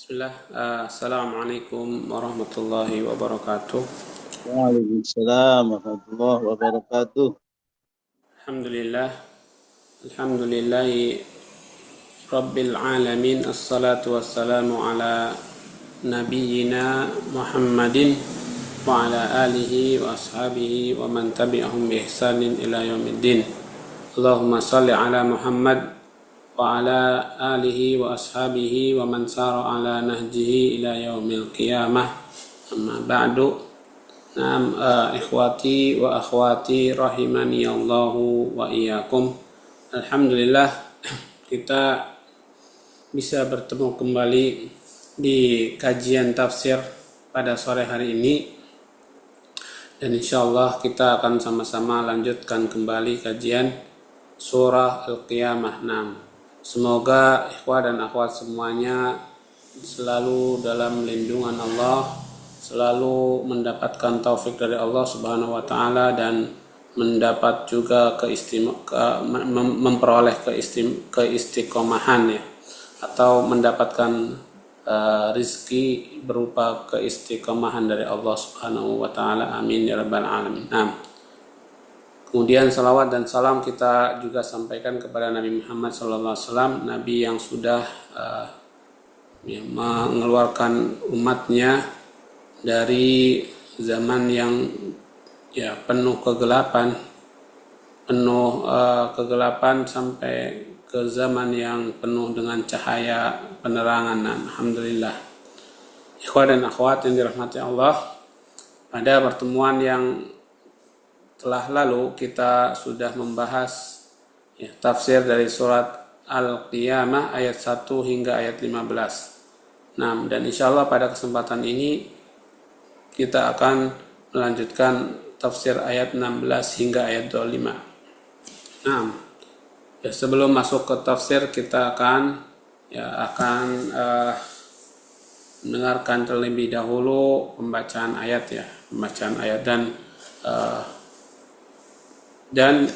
Bismillah. Assalamualaikum warahmatullahi wabarakatuh. Waalaikumsalam warahmatullahi wabarakatuh. Alhamdulillah. Alhamdulillahi Rabbil alamin. Assalatu wassalamu ala nabiyyina Muhammadin wa ala alihi wa ashabihi wa man tabi'ahum bi ihsanin ila yaumiddin. Allahumma salli ala Muhammad wa ala alihi wa ashabihi wa man sara ala nahjihi ila yaumil qiyamah. Amma ba'du. Naam, ikhwati wa akhwati rahimani Allahu wa iyyakum. Alhamdulillah kita bisa bertemu kembali di kajian tafsir pada sore hari ini, dan insyaallah kita akan sama-sama lanjutkan kembali kajian surah Al-Qiyamah 6. Semoga ikhwah dan akhwat semuanya selalu dalam lindungan Allah, selalu mendapatkan taufik dari Allah Subhanahu wa taala, dan mendapat juga memperoleh keistiqomahan ya, atau mendapatkan rizki berupa keistiqomahan dari Allah Subhanahu wa taala. Amin ya rabbal alamin. Nah, kemudian salawat dan salam kita juga sampaikan kepada Nabi Muhammad SAW, Nabi yang sudah mengeluarkan umatnya dari zaman yang penuh kegelapan sampai ke zaman yang penuh dengan cahaya penerangan. Alhamdulillah. Ikhwah dan akhwat yang dirahmati Allah, pada pertemuan yang telah lalu kita sudah membahas tafsir dari surat Al-Qiyamah ayat 1 hingga ayat 15. Nah, dan insyaallah pada kesempatan ini kita akan melanjutkan tafsir ayat 16 hingga ayat 25. Nah, sebelum masuk ke tafsir, kita akan mendengarkan terlebih dahulu pembacaan ayat dan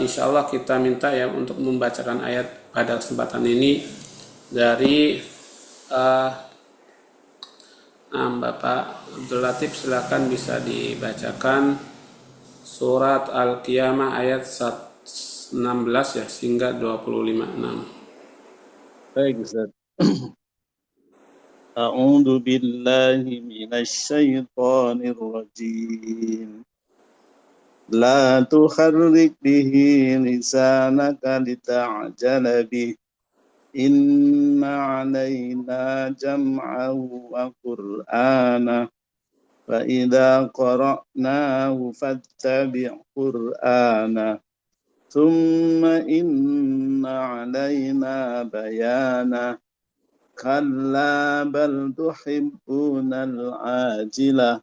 insyaallah kita minta untuk membacakan ayat pada kesempatan ini dari Bapak Abdul Latif, silakan bisa dibacakan surat Al-Qiyamah ayat 16 hingga 25. Baik, Ustaz. A'udzu billahi minasy syaithanir rajim. La tukharrik bihi lisanaka lita'jala bih. Inna 'alaina jam'ahu wa qur'ana. Fa idza qara'nahu fattabi' qur'ana. Thumma inna 'alaina bayana. Kalla bal tuhibbuna al-'ajilah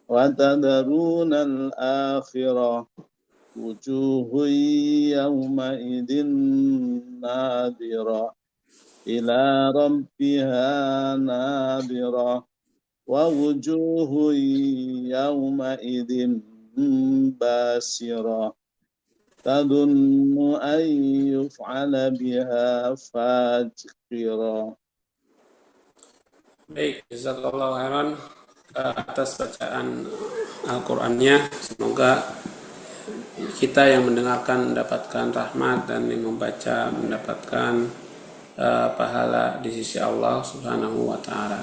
wa tadharuna al-akhirah. Wujuhun yawma idin nadhirah ila rabbiha nadhirah wa wujuhun yawma idin basirah tadunnu an yuf'ala biha faqirah. Baik, jazakallahu khairan atas bacaan Al-Qur'annya. Semoga kita yang mendengarkan mendapatkan rahmat dan yang membaca mendapatkan pahala di sisi Allah Subhanahu wa taala.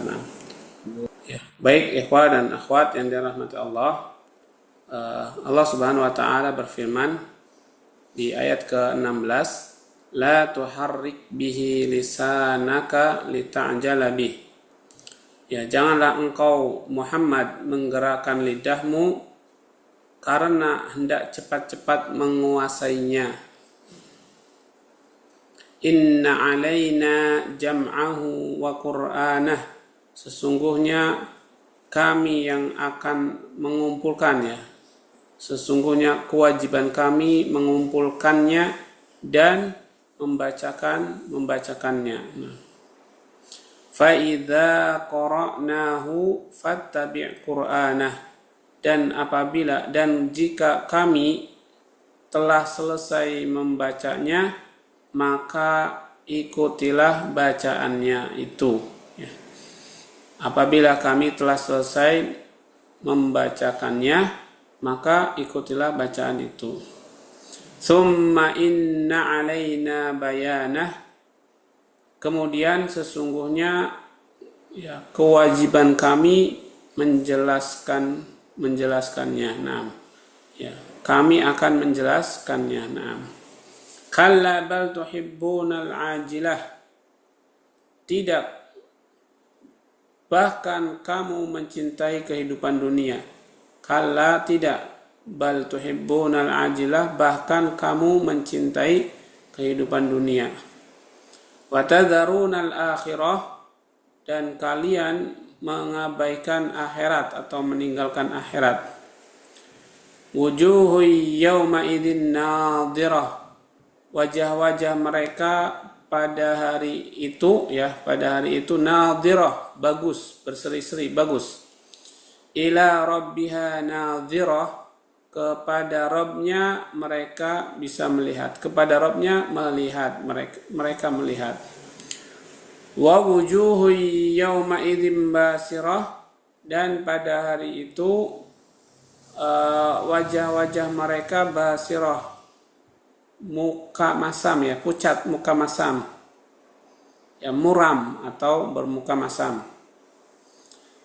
Baik ikhwah dan akhwat yang dirahmati Allah, Allah Subhanahu wa taala berfirman di ayat ke-16, la tuharrik bihi lisanaka lita'jala bih. Janganlah engkau Muhammad menggerakkan lidahmu karena hendak cepat-cepat menguasainya. Inna alaina jam'ahu wa qur'anah. Sesungguhnya kami yang akan mengumpulkannya. Sesungguhnya kewajiban kami mengumpulkannya dan membacakannya. Fa idza qara'nahu fattabi' qur'anah. Dan jika kami telah selesai membacanya, maka ikutilah bacaannya itu. ya. Apabila kami telah selesai membacakannya, maka ikutilah bacaan itu. Tsumma inna alaina bayanah. Kemudian sesungguhnya ya, kewajiban kami menjelaskannya. Nah, ya, kami akan menjelaskannya. Nah, kalla bal tuhibbunal ajilah. Tidak, bahkan kamu mencintai kehidupan dunia. Kalla, tidak, bal tuhibbunal ajilah, bahkan kamu mencintai kehidupan dunia. Wa tadharunal akhirah, dan kalian mengabaikan akhirat atau meninggalkan akhirat. Wujuhu yawma idzin nadhirah, wajah-wajah mereka pada hari itu nadhirah, bagus, berseri-seri, bagus. Ila rabbiha nadhirah, kepada Rabbnya mereka bisa melihat, kepada Rabbnya melihat, mereka melihat. Wa wujuhu yawma idzin basirah, dan pada hari itu wajah-wajah mereka basirah, muka masam, ya, pucat, muka masam, ya, muram atau bermuka masam.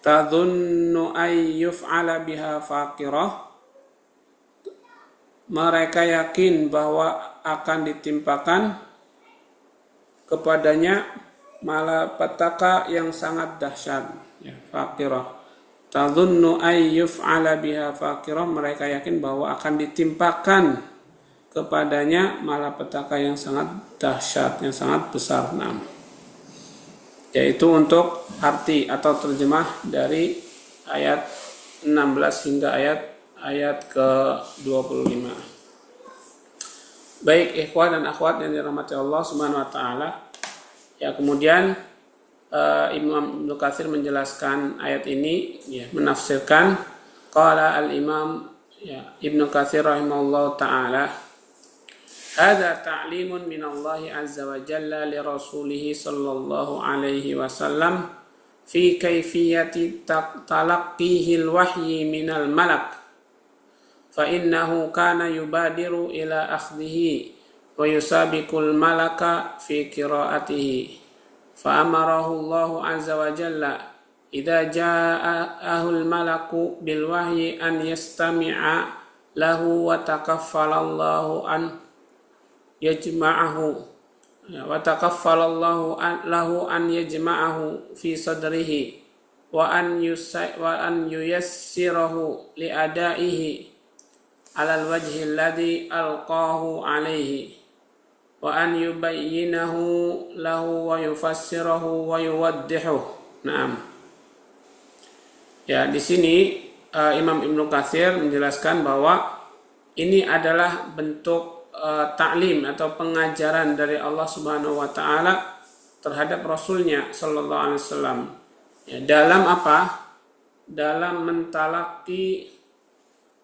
Tadhunnu ay yuf'ala biha faqirah, mereka yakin bahwa akan ditimpakan kepadanya malapetaka yang sangat dahsyat, ya, faqirah. Tadhunnu ay yuf'ala biha faqirah, mereka yakin bahwa akan ditimpakan kepadanya malapetaka yang sangat dahsyat, yang sangat besar. Nah, yaitu untuk arti atau terjemah dari ayat 16 hingga ayat ke-25. Baik ikhwan dan akhwat yang dirahmati Allah Subhanahu wa taala. Ya, kemudian Imam Ibnu Katsir menjelaskan ayat ini, ya, menafsirkan. Qala al-Imam, ya, Ibnu Katsir rahimahullah taala, hadza ta'limun min Allah azza wa jalla li rasulih sallallahu alaihi wasallam fi kaifiyati talaqqihil wahyi minal malak, fa innahu kana yubadiru ila akhdhihi wa yusabiqul malaka fi qiraatihi, fa amarahu Allah azza wa jalla idza ja'ahul malaku bil wahyi an yastami'a lahu wa takaffala Allahu an yajma'ahu wa takaffala Allahu lahu an yajma'ahu fi sadrihi wa an yuyassirahu li adaihi alal wajhi alladhi alqahu alaihi wa an yubayyinahu lahu wa yufassirahu wa yuwaddihuh. Naam. Ya, di sini Imam Ibnu Katsir menjelaskan bahwa ini adalah bentuk ta'lim atau pengajaran dari Allah Subhanahu wa taala terhadap Rasulnya sallallahu alaihi wasallam. Ya, dalam apa? Dalam mentalaki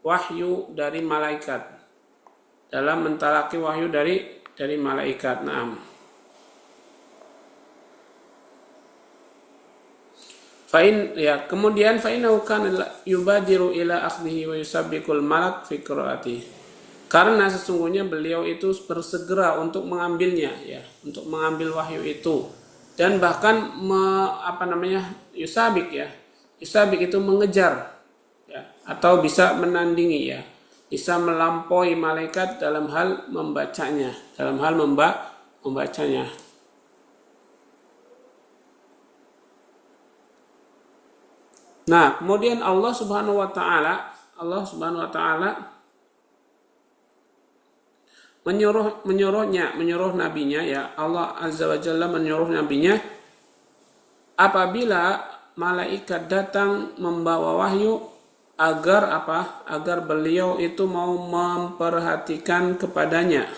wahyu dari malaikat. Dalam mentalaki wahyu dari malaikat. Naam. Kemudian fa'innahu kana yubadiru ila akhdhihi wa yusabbiqul malak fi qiraatihi. Karena sesungguhnya beliau itu bersegera untuk mengambilnya, ya, untuk mengambil wahyu itu, dan bahkan yusabik, ya. Yusabik itu mengejar, ya, atau bisa menandingi, ya, bisa melampaui malaikat dalam hal membacanya, membacanya. Nah, kemudian Allah Subhanahu wa taala menyuruh nabinya, ya, Allah Azza wa Jalla menyuruh nabinya apabila malaikat datang membawa wahyu agar beliau itu mau memperhatikan kepadanya.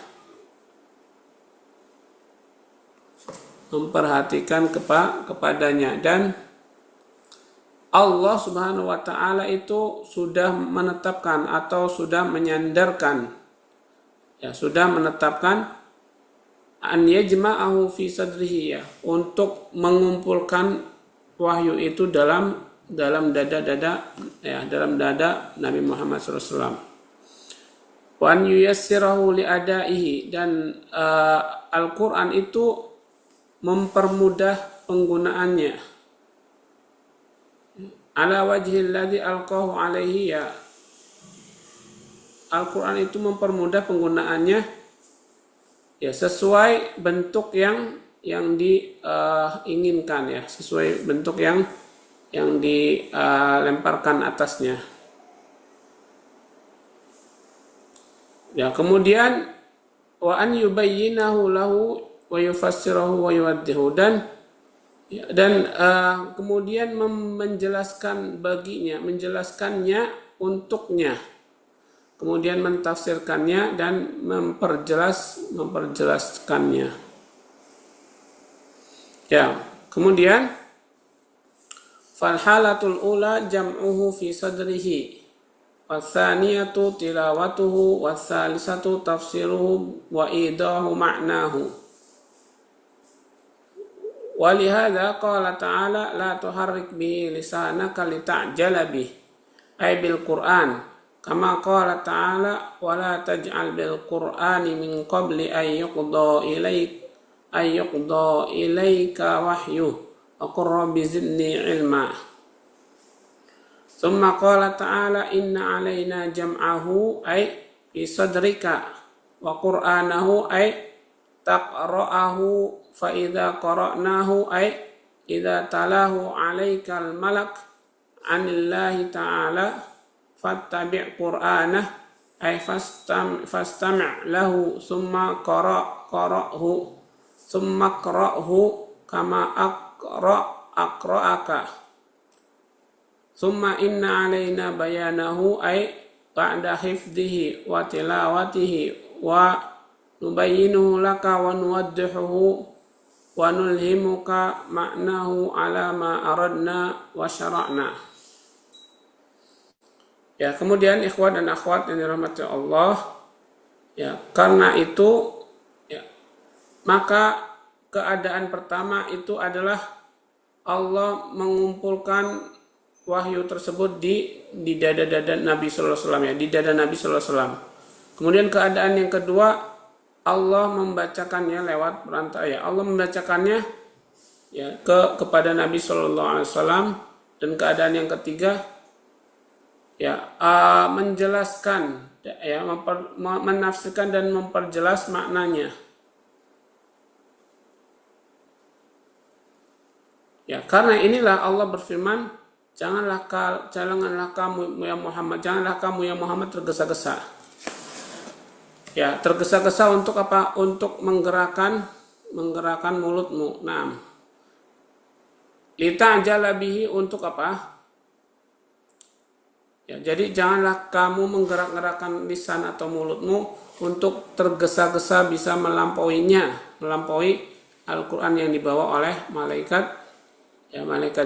Kepadanya, dan Allah Subhanahu wa taala itu sudah menetapkan atau sudah menyandarkan, ya, sudah menetapkan an yajma'ahu fi sadrihi, ya, untuk mengumpulkan wahyu itu dalam dada Nabi Muhammad SAW. Wa an yuyassirahu liadaihi, dan Al-Quran itu mempermudah penggunaannya. Ala wajhil ladzi alqahu alaihi, ya, Al-Quran itu mempermudah penggunaannya ya sesuai bentuk yang diinginkan, ya, sesuai bentuk yang dilemparkan atasnya. Ya, kemudian wa an yubayyinahu lahu wa yufassirahu wa yuwaddihu, dan kemudian menjelaskan baginya, menjelaskannya untuknya, kemudian mentafsirkannya dan memperjelaskannya. Ya, kemudian fal halatul ula jam'uhu fi sadrihi, watsaniyatu tilawatuhu, watsalisatu tafsiruhu wa idahu ma'nahu. Walihada qala ta'ala la tuharrik bihi lisanaka lita'jala bih, ay bil Qur'an, kama qala ta'ala wa la taj'al bil Qur'ani min qabli ay yuqda ilayka wahyu wa qur rabbi zidni ilma. Tsumma qala ta'ala inna 'alaina jam'ahu ay fi sadrika wa qur'anahu ay taqra'ahu fa idza qara'nahu ay idza talahu 'alaikal malak 'anillahi ta'ala fattabi' qur'anah ay fastami' lahu tsumma qara'hu tsumma qra'hu kama aqra'aka. Summa inna 'alaina bayanahu ay ba'da hifdhihi wa tilawatihi wa nubayyinuhu laka wa nuwaddihuhu wa nulhimuka ma'nahu ala ma aradna wa syara'na. Ya, kemudian ikhwan dan akhwat yang dirahmati Allah, ya, karena itu, ya, maka keadaan pertama itu adalah Allah mengumpulkan wahyu tersebut di dada Nabi sallallahu alaihi wasallam, ya, di dada Nabi sallallahu alaihi wasallam. Kemudian keadaan yang kedua, Allah membacakannya lewat perantara, ya, Allah membacakannya, ya, kepada Nabi sallallahu alaihi wasallam. Dan keadaan yang ketiga, ya, menjelaskan, ya, menafsirkan dan memperjelas maknanya. Ya, karena inilah Allah berfirman, Janganlah kamu ya Muhammad tergesa-gesa. Ya, tergesa-gesa untuk apa? Untuk menggerakkan mulutmu. Naam. Lita'jala bihi, untuk apa? Ya, jadi janganlah kamu menggerak-gerakkan lisan atau mulutmu untuk tergesa-gesa bisa melampaui Al-Quran yang dibawa oleh malaikat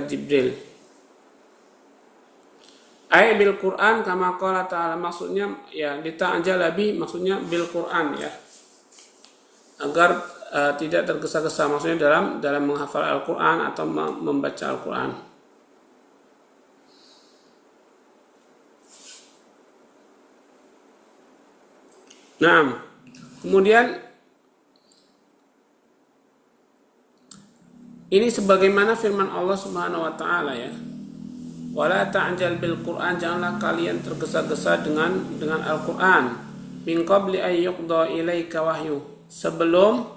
Jibril. Ay bil Quran kama qala ta'ala, maksudnya, ya, lita'jala bi, maksudnya bil Quran, ya, agar tidak tergesa-gesa, maksudnya dalam menghafal Al-Quran atau membaca Al-Quran. Nah, kemudian ini sebagaimana firman Allah Subhanahu wa taala, ya, wala ta'jal bil Qur'an, janganlah kalian tergesa-gesa dengan Al-Qur'an, min qabli ay yuqda ilaika wahyu, sebelum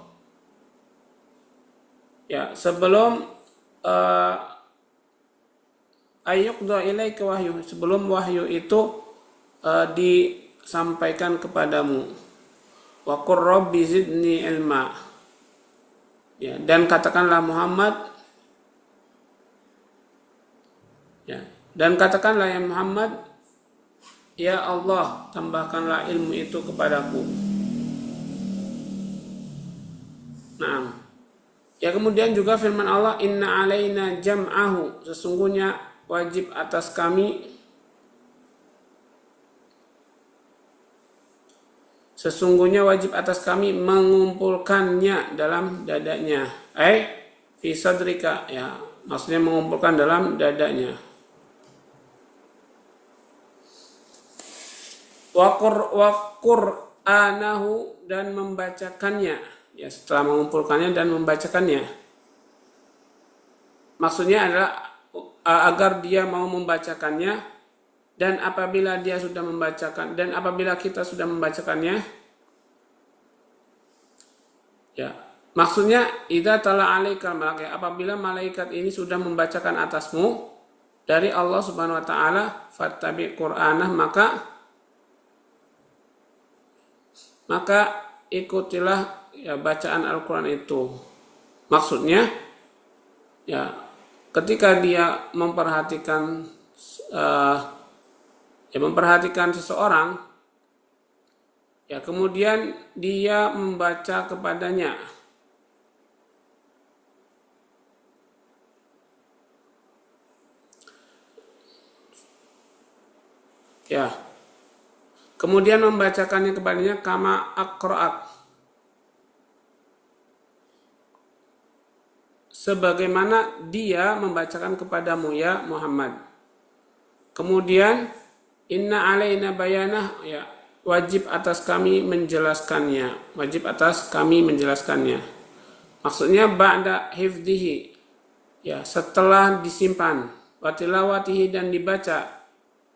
ay yuqda ilaika wahyu, sebelum wahyu itu disampaikan kepadamu. Wa qur rabbi zidni ilma, ya, dan katakanlah Muhammad, ya, dan katakanlah ya Muhammad, ya Allah, tambahkanlah ilmu itu kepadaku. Nah, ya, kemudian juga firman Allah, inna alaina jam'ahu, sesungguhnya wajib atas kami mengumpulkannya dalam dadanya. Fi sadrika, ya, maksudnya mengumpulkan dalam dadanya. Wa qur'anahu, dan membacakannya, ya, setelah mengumpulkannya dan membacakannya. Maksudnya adalah agar dia mau membacakannya, dan apabila dia sudah membacakan, dan apabila kita sudah membacakannya, ya, maksudnya idza tala alaikal malaika, apabila malaikat ini sudah membacakan atasmu dari Allah Subhanahu wa taala, fattabi qur'anah, maka ikutilah, ya, bacaan Al-Qur'an itu. Maksudnya, ya, ketika dia memperhatikan seseorang, ya, kemudian dia membaca kepadanya, ya, kemudian membacakannya kepadanya kama aqra'ak, sebagaimana dia membacakan kepadamu ya Muhammad. Kemudian inna alaina bayanah, ya, wajib atas kami menjelaskannya. Maksudnya ba'da hifdhihi, ya, setelah disimpan, wa tilawatihi, dan dibaca,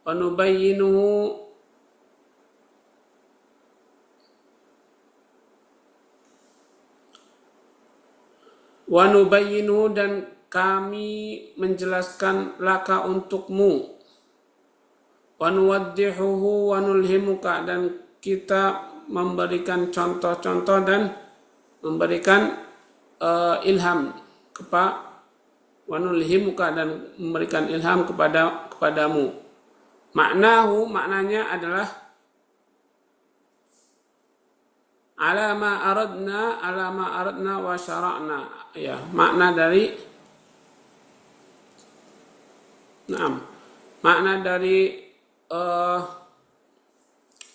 wa nubayyinuhu, dan kami menjelaskan laka untukmu, wa nuwaddihuhu wa nulhimuka, dan kita memberikan contoh-contoh dan memberikan ilham wa nulhimuka, dan memberikan ilham kepadamu. Maknanya adalah alama aradna wa syara'na, ya, makna dari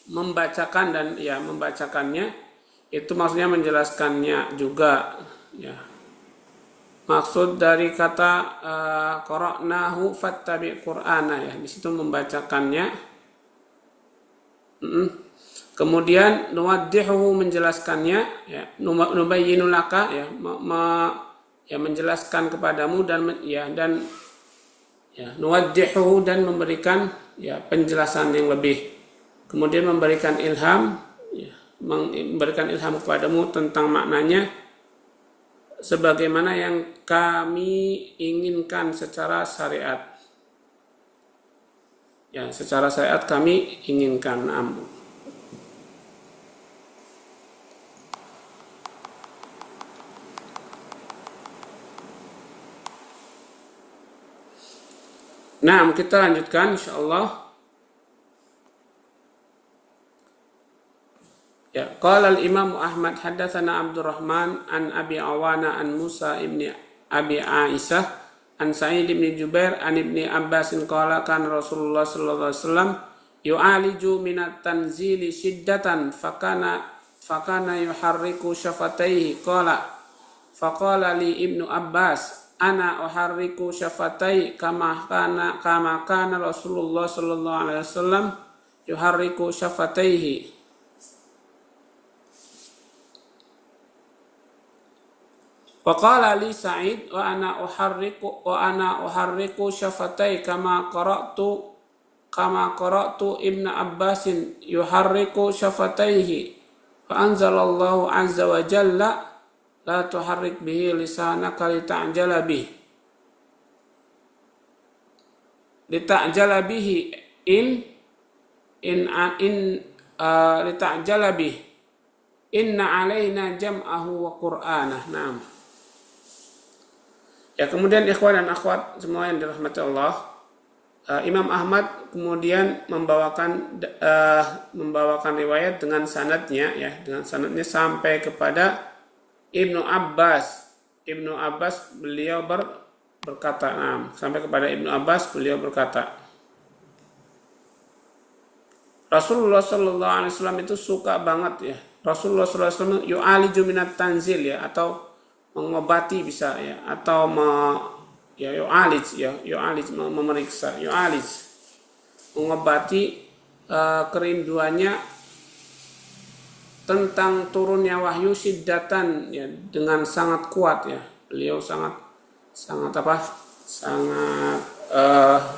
membacakan dan, ya, membacakannya itu maksudnya menjelaskannya juga, ya. Maksud dari kata qara'nahu fattabi qur'ana, ya, di situ membacakannya. Kemudian nuwaddihuhu, menjelaskannya, ya, nubayyinu laka, ya, ya, menjelaskan kepadamu, dan nuwaddihuhu, dan memberikan, ya, penjelasan yang lebih. Kemudian memberikan ilham, ya, memberikan ilham kepadamu tentang maknanya sebagaimana yang kami inginkan secara syariat. Ya, secara syariat kami inginkan. Nah, kita lanjutkan insyaallah. Ya, qala al-Imam Ahmad haddatsana Abdurrahman an Abi Awana an Musa ibni Abi Aisyah an Sa'id ibn Jubair an ibni Abbas qala kan Rasulullah sallallahu alaihi wasallam yu'aliju minat tanzili shiddatan fakana yuharriku syafataihi faqala li ibnu Abbas ana uharriku syafatai kama kana Rasulullah sallallahu alaihi wasallam yuharriku syafataihi. Faqala li Sa'id wa ana uharriku syafatai kama qara'tu Ibnu Abbasin yuharriku syafataihi. Fa anzalallahu azza wa jalla la tuharrik bihi lisanaka lita'jala bihi. Lita'jala bihi lita'jala bihi. Inna alaina jam'ahu wa qur'anah. Naam. Ya, kemudian ikhwan dan akhwat semua yang dirahmati Allah, Imam Ahmad kemudian membawakan riwayat dengan sanadnya, ya, sampai kepada Ibnu Abbas. Ibnu Abbas beliau berkata, sampai kepada Ibnu Abbas beliau berkata, Rasulullah sallallahu alaihi wasallam itu suka banget, ya. Rasulullah sallallahu alaihi wasallam yu'aliju minat tanzil, ya, atau mengobati bisa, ya, atau memeriksa, mengobati kerinduannya tentang turunnya wahyu syiddatan, ya, dengan sangat kuat, ya. Beliau sangat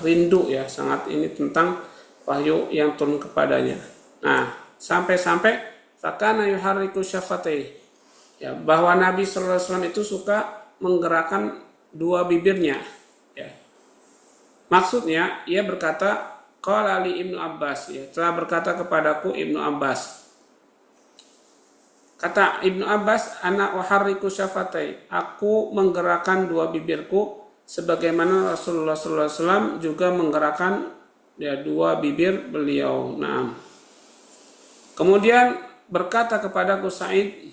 rindu, ya, sangat ini tentang wahyu yang turun kepadanya. Nah, sampai fakana yuharriku syafatai, ya, bahwa Nabi sallallahu alaihi wasallam itu suka menggerakkan dua bibirnya, ya. Maksudnya ia berkata, qala li Ibnu Abbas, ya, telah berkata kepadaku Ibnu Abbas. Kata Ibnu Abbas, ana uharriku syafatai, aku menggerakkan dua bibirku sebagaimana Rasulullah sallallahu alaihi wasallam juga menggerakkan, ya, dua bibir beliau. Nah, kemudian berkata kepadaku Sa'id,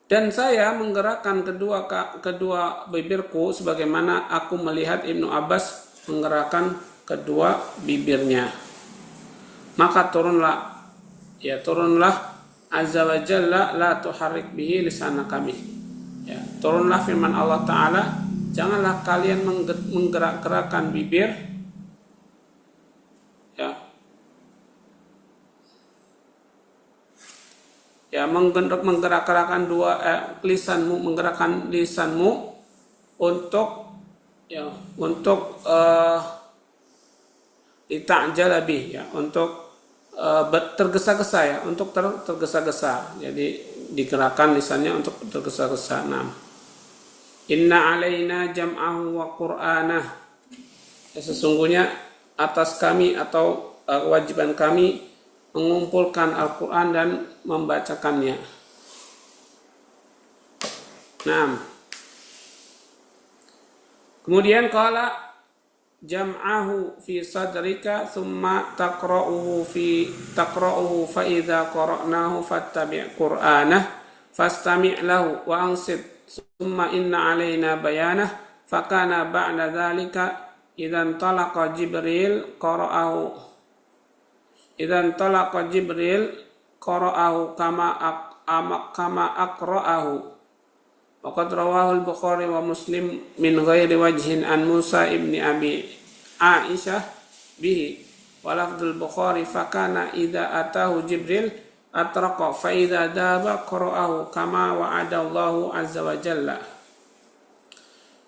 dan saya menggerakkan kedua bibirku sebagaimana aku melihat Ibnu Abbas menggerakkan kedua bibirnya. Maka turunlah azza wa jalla, la tuharrik bihi lisanaka bih. Ya, turunlah firman Allah Ta'ala, janganlah kalian menggerak-gerakkan bibir, ya, menggerak-gerakkan menggerakkan lisanmu untuk lita'jala bih, ya, untuk tergesa-gesa, ya, untuk tergesa-gesa. Jadi digerakkan lisannya untuk tergesa-gesa. Nah, inna alaina jam'ahu wa qur'anah, ya, sesungguhnya atas kami atau kewajiban kami mengumpulkan Al-Quran dan membacakannya. Nah, kemudian qala jam'ahu fi sadrika thumma taqra'uhu fa idza qara'nahu fattabi' qur'anah fastami' lahu wa ansit thumma inna 'alaina bayanah fakana ba'da dzalika idzan talaqa Jibril qara'ahu kama aqra'ahu. Waqad rawahu al-Bukhari wa Muslim min ghairi wajhin an Musa ibni Abi Aisyah bihi wa lafdzul Bukhari fakana idza atahu Jibril atraqa fa idza daba qara'ahu kama wa'ada Allahu azza wa jalla.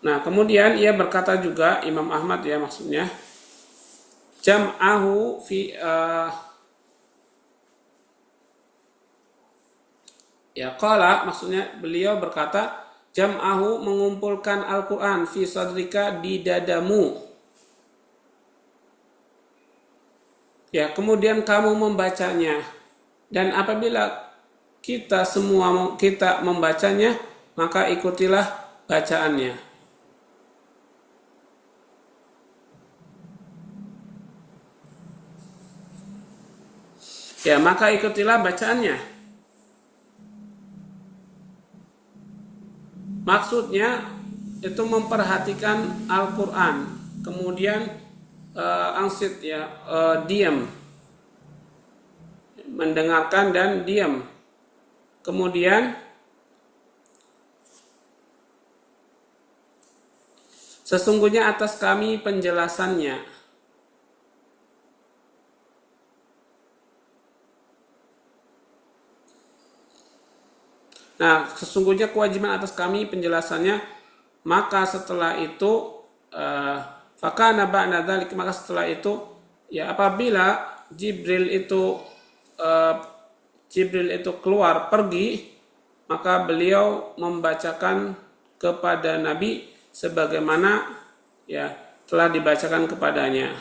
Nah, kemudian ia berkata juga, Imam Ahmad, ya, maksudnya jam'ahu fi qala, maksudnya beliau berkata jam'ahu mengumpulkan Al-Quran fi sadrika di dadamu, ya, kemudian kamu membacanya, dan apabila kita membacanya maka ikutilah bacaannya. Ya, maka ikutilah bacaannya. Maksudnya itu memperhatikan Al-Quran, kemudian angsit, ya, diam, mendengarkan dan diam. Kemudian sesungguhnya atas kami penjelasannya. Nah, sesungguhnya kewajiban atas kami penjelasannya, maka setelah itu fakana ba'da dzalik, maka setelah itu, ya, apabila Jibril itu keluar pergi, maka beliau membacakan kepada Nabi sebagaimana, ya, telah dibacakan kepadanya,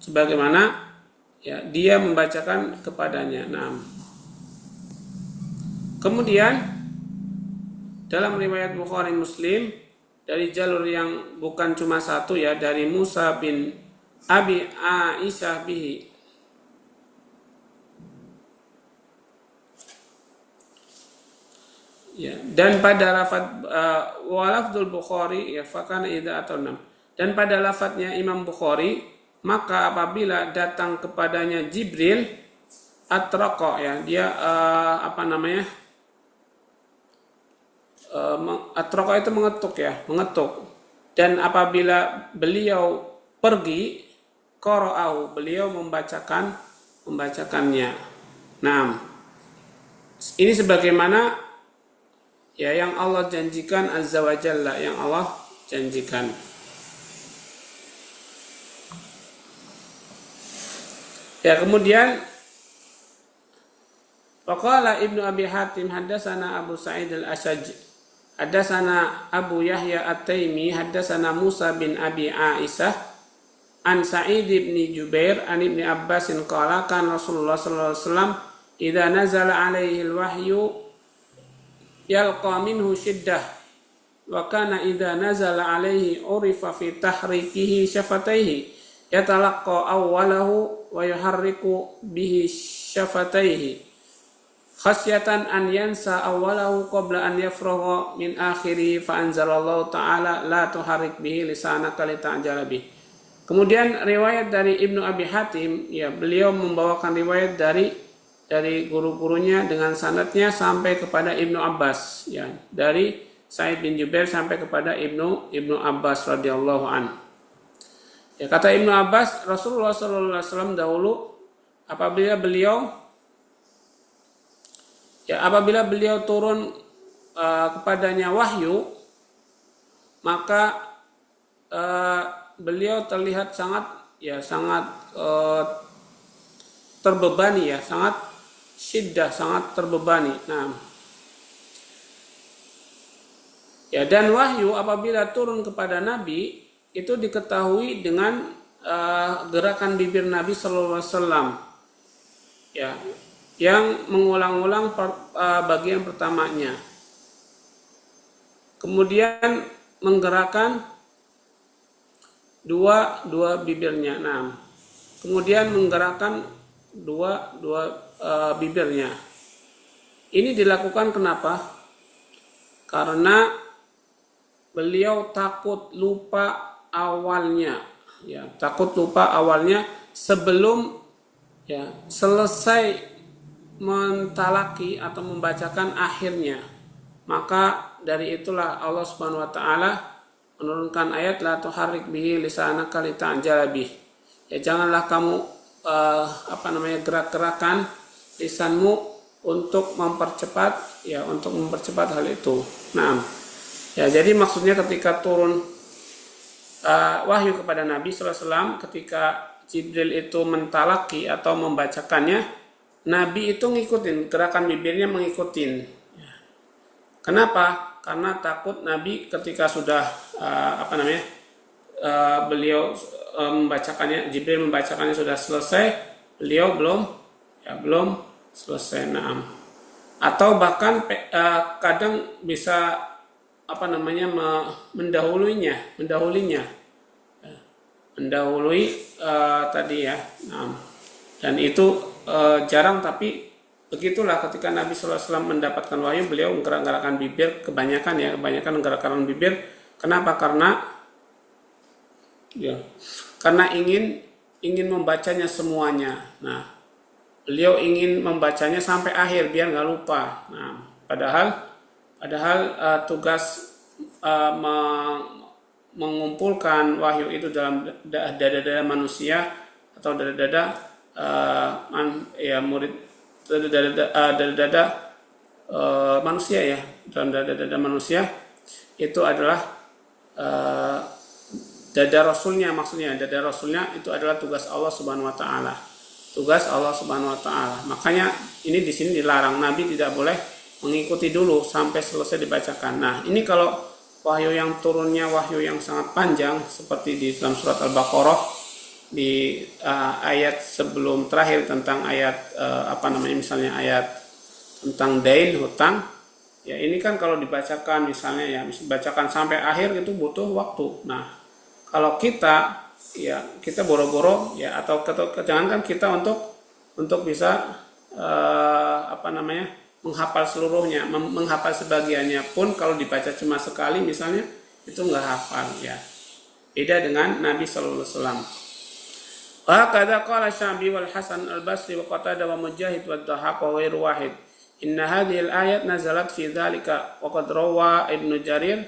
sebagaimana, ya, dia membacakan kepadanya. Nah, kemudian dalam riwayat Bukhari Muslim dari jalur yang bukan cuma satu, ya, dari Musa bin Abi Aisyah bihi, ya, dan pada lafaz walafdzul Bukhari, ya, fakana idza atau 6, dan pada lafadznya Imam Bukhari, maka apabila datang kepadanya Jibril atraqa, ya, dia atroka itu mengetuk ya, mengetuk. Dan apabila beliau pergi, qara'ahu, beliau membacakannya. Nah, ini sebagaimana ya yang Allah janjikan azza wa jalla, yang Allah janjikan. Ya, kemudian waqala Ibnu Abi Hatim haddatsana Abu Sa'id al-Ashaj haddatsana Abu Yahya at-Taimi haddatsana Musa bin Abi Aisyah an Sa'id bin Jubair an Ibnu Abbas qala kan Rasulullah sallallahu alaihi wasallam idza nazala alaihi al-wahyu yalqa minhu shiddah wa kana idza nazala alaihi urifa fi tahrikihi syafataihi yatalaqqa awwalahu wa yuharriku bihi syafataihi khasyatan an yansa awwalahu qabla an yafragha min akhirih fa anzalallahu ta'ala la tuharrik bihi lisanaka lita'jala bih. Kemudian riwayat dari Ibnu Abi Hatim, ya beliau membawakan riwayat dari guru-gurunya dengan sanadnya sampai kepada Ibnu Abbas, ya dari Sa'id bin Jubair sampai kepada Ibnu Abbas radhiyallahu an. Ya, kata Ibnu Abbas, Rasulullah sallallahu alaihi wasallam dahulu apabila beliau turun kepadanya wahyu, maka beliau terlihat sangat terbebani, ya sangat syiddah, sangat terbebani. Nah, ya dan wahyu apabila turun kepada Nabi itu diketahui dengan gerakan bibir Nabi Sallallahu Alaihi Wasallam, ya, yang mengulang-ulang bagian pertamanya, kemudian menggerakkan dua bibirnya, nah, kemudian menggerakkan dua bibirnya. Ini dilakukan kenapa? Karena beliau takut lupa awalnya, ya takut lupa awalnya sebelum ya selesai mentalaki atau membacakan akhirnya. Maka dari itulah Allah Subhanahu wa taala menurunkan ayat la tuharrik bihi lisanaka lita'jala bih. Ya janganlah kamu gerak-gerakan lisanmu untuk mempercepat hal itu. Nah, ya jadi maksudnya ketika turun wahyu kepada Nabi SAW, ketika Jibril itu mentalaki atau membacakannya, Nabi itu ngikutin, gerakan bibirnya mengikutin. Kenapa? Karena takut Nabi ketika sudah beliau membacakannya, Jibril membacakannya sudah selesai, beliau belum selesai. Nah, atau bahkan kadang bisa mendahului tadi ya. Nah, dan itu jarang, tapi begitulah ketika Nabi SAW mendapatkan wahyu, beliau menggerak-gerakkan bibir, kebanyakan menggerakkan bibir. Kenapa? Karena ingin membacanya semuanya. Nah, beliau ingin membacanya sampai akhir biar nggak lupa. Nah, padahal tugas mengumpulkan wahyu itu dalam dada-dada manusia atau dada-dada manusia, ya dalam dada-dada manusia itu adalah dada rasulnya, maksudnya dada rasulnya itu adalah tugas Allah Subhanahu wa taala. Makanya ini di sini dilarang, Nabi tidak boleh mengikuti dulu sampai selesai dibacakan. Nah, ini kalau wahyu yang turunnya wahyu yang sangat panjang seperti di dalam surat Al-Baqarah di ayat sebelum terakhir tentang ayat misalnya ayat tentang dain, hutang, ya ini kan kalau dibacakan misalnya ya dibacakan sampai akhir itu butuh waktu. Nah, kalau kita boro-boro ya atau jangankan kita untuk bisa menghafal seluruhnya, menghafal sebagiannya pun kalau dibaca cuma sekali misalnya itu nggak hafal, ya beda dengan Nabi Sallallahu Alaihi Wasallam. Wa qala Syabi wal Hasan al Basri wa Qatadah wa Mujahid wa Dhahaq wa ghairu wahid inna hadhil ayat nazalat fi dzalika wa qad rawa Ibnu Jarir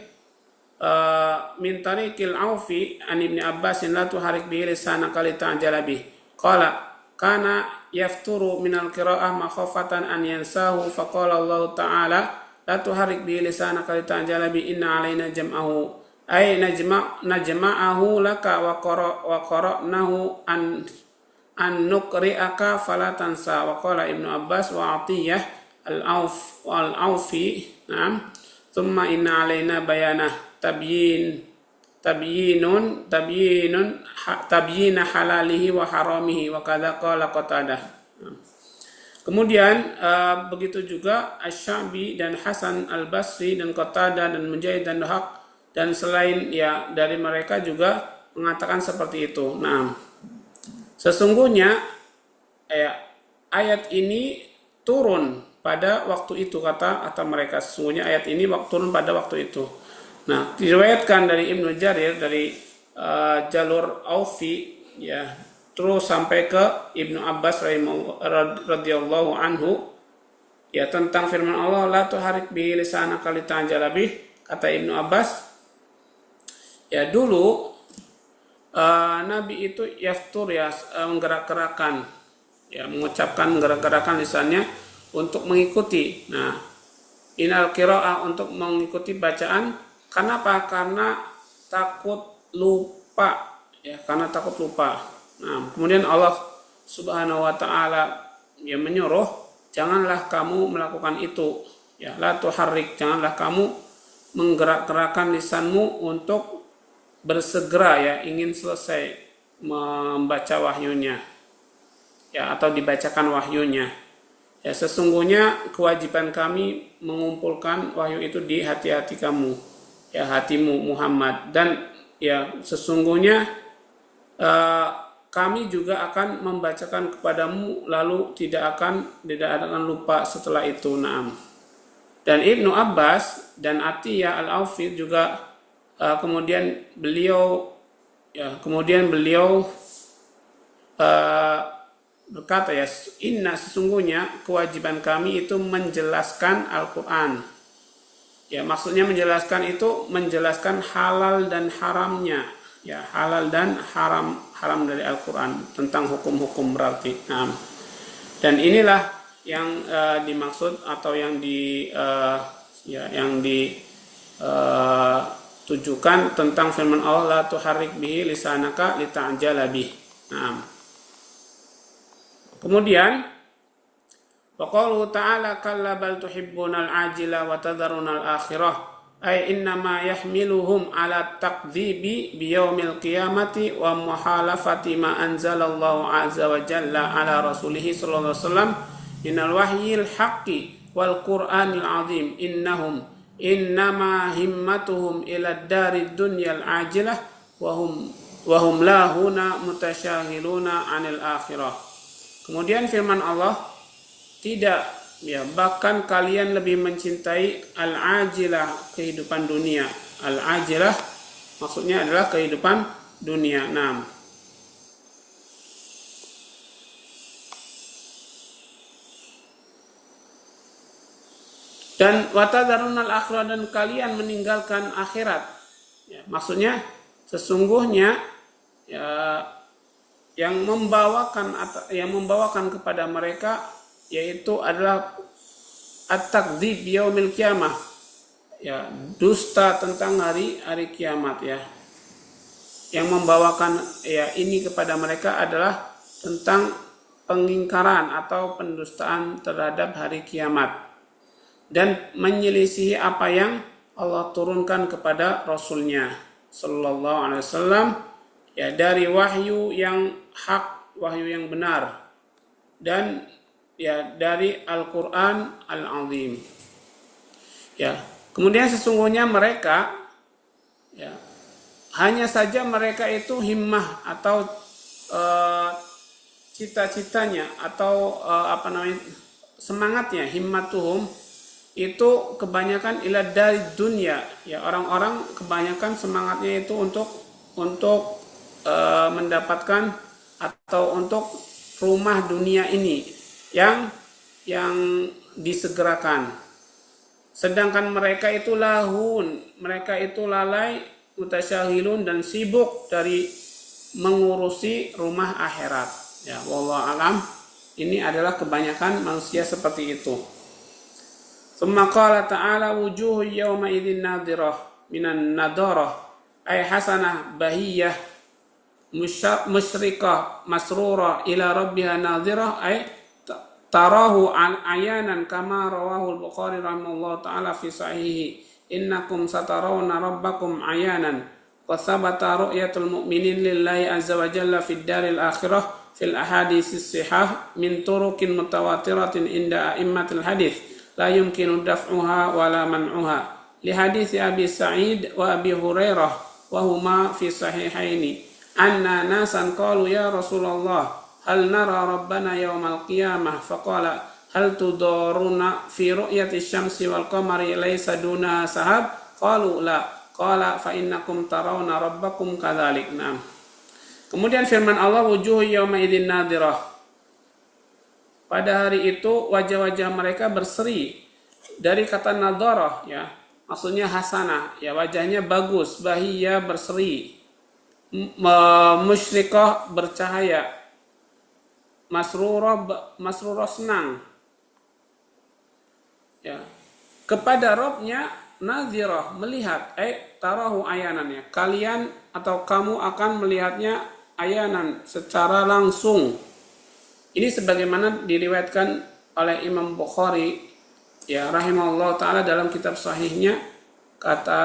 min tariqil Aufi an Ibni Abbas la tuharik bihi lisanaka lita'jala bih qala kana yafturu minal qira'ah makhafatan an yansahu faqala Allah ta'ala la tuharik bihi lisanaka lita'jala bih inna alaina jam'ahu ay najma'ahu laka wa qara'nahu an nuqri'aka fala tansa wa qala Ibnu Abbas wa Atiyah al-Aufi na'am thumma inna alaina bayanah tabyina halalihi wa haramihi wa kadza qala Qatadah. Kemudian begitu juga Asy-Sya'bi dan Hasan Al-Basri dan Qatadah dan Mujahid dan Dhahak dan selain ya dari mereka juga mengatakan seperti itu. Nah, sesungguhnya ayat ini turun pada waktu itu kata mereka. Sesungguhnya ayat ini turun pada waktu itu. Nah, diriwayatkan dari Ibnu Jarir dari jalur Aufi ya terus sampai ke Ibnu Abbas radhiyallahu anhu ya tentang firman Allah la tuharik bihi lisanaka lita'jala bih. Kata Ibnu Abbas ya dulu Nabi itu yaftur ya menggerak-gerakan ya mengucapkan menggerak-gerakan lisannya untuk mengikuti. Nah, inal qiraah untuk mengikuti bacaan. Kenapa? Karena takut lupa ya, karena takut lupa. Nah, kemudian Allah Subhanahu wa taala ya menyuruh janganlah kamu melakukan itu. Ya, la tuharrik, janganlah kamu menggerak-gerakkan lisanmu untuk bersegera ya ingin selesai membaca wahyunya. Ya, atau dibacakan wahyunya. Ya, sesungguhnya kewajiban kami mengumpulkan wahyu itu di hati-hati kamu. Ya hatimu Muhammad dan ya sesungguhnya kami juga akan membacakan kepadamu lalu tidak akan lupa setelah itu. Naam. Dan Ibnu Abbas dan Atiyah Al-Aufi juga kemudian beliau berkata ya inna sesungguhnya kewajiban kami itu menjelaskan Al-Qur'an. Ya, maksudnya menjelaskan itu menjelaskan halal dan haramnya. Ya, halal dan haram dari Al-Qur'an tentang hukum-hukum berarti. Nah, dan inilah yang dimaksud atau yang ditujukan tentang firman Allah la tuharrik bihi lisanaka lita'jala bih. Nah. Kemudian wa qauluhu ta'ala kalla bal tuhibbunal ajila wa tadharunal akhirah ay innama yahmiluhum ala taqdzibi biyaumil qiyamati wa muhalafati ma anzalallahu azza wa jalla ala rasulihi sallallahu alaihi wasallam minal wahyil haqqi wal qur'anil azim innama himmatuhum ila darid dunyal ajilah wa hum lahuna mutasyahiluna anil akhirah. Kemudian firman Allah tidak ya bahkan kalian lebih mencintai al-ajilah kehidupan dunia. Al-ajilah maksudnya adalah kehidupan dunia. Nah, dan watadharunal akhirah dan kalian meninggalkan akhirat. Ya, maksudnya sesungguhnya ya yang membawakan kepada mereka yaitu adalah at-takdzib yaumil qiyamah. Ya, dusta tentang hari kiamat ya. Yang membawakan ya ini kepada mereka adalah tentang pengingkaran atau pendustaan terhadap hari kiamat dan menyelisihi apa yang Allah turunkan kepada Rasulnya Sallallahu Alaihi Wasallam ya dari wahyu yang hak, wahyu yang benar dan ya dari Al-Quran Al-Azim. Ya, kemudian sesungguhnya mereka ya hanya saja mereka itu himmah atau cita-citanya atau semangatnya himmatuhum itu kebanyakan ila dari dunia ya orang-orang kebanyakan semangatnya itu untuk mendapatkan atau untuk rumah dunia ini yang disegerakan. Sedangkan mereka itu lahun, mereka itu lalai, mutasyahilun dan sibuk dari mengurusi rumah akhirat. Ya, wallahu alam. Ini adalah kebanyakan manusia seperti itu. Tsumma qala ta'ala wujuhu yawma idzin nadhirah minan nadarah ay hasanah bahiyah musyrikah masrurah ila rabbiha nadhirah ay tarahu ayanan kama rawahu al-Bukhari rahimahullah ta'ala fi sahihi innakum satarawna rabbakum ayanan wa thabata ru'yatul mu'minin lillahi azza wa jalla fid daril akhirah fil ahaditsis sihah min turukin mutawatiratin inda a'immatil hadits la yumkinu daf'uha wala man'uha li hadits Abi Sa'id wa Abi Hurairah wa huma fi sahihaini anna nasan qalu ya Rasulullah hal nara rabbana yawmal qiyamah faqala hal tudaruna fi ru'yati syamsi wal qamari laysa duna sahab qalu la qala fa innakum tarawna rabbakum kadzalik. Nah, kemudian firman Allah wujuh yawma idzin nadhirah, pada hari itu wajah-wajah mereka berseri. Dari kata nadharah ya, maksudnya hasanah ya, wajahnya bagus, bahiyah berseri, musyrikah bercahaya, masrurah senang ya, kepada Robnya nadhirah melihat, tarahu ayanannya, kalian atau kamu akan melihatnya ayanan secara langsung. Ini sebagaimana diriwayatkan oleh Imam Bukhari ya rahimahullah taala dalam kitab sahihnya, kata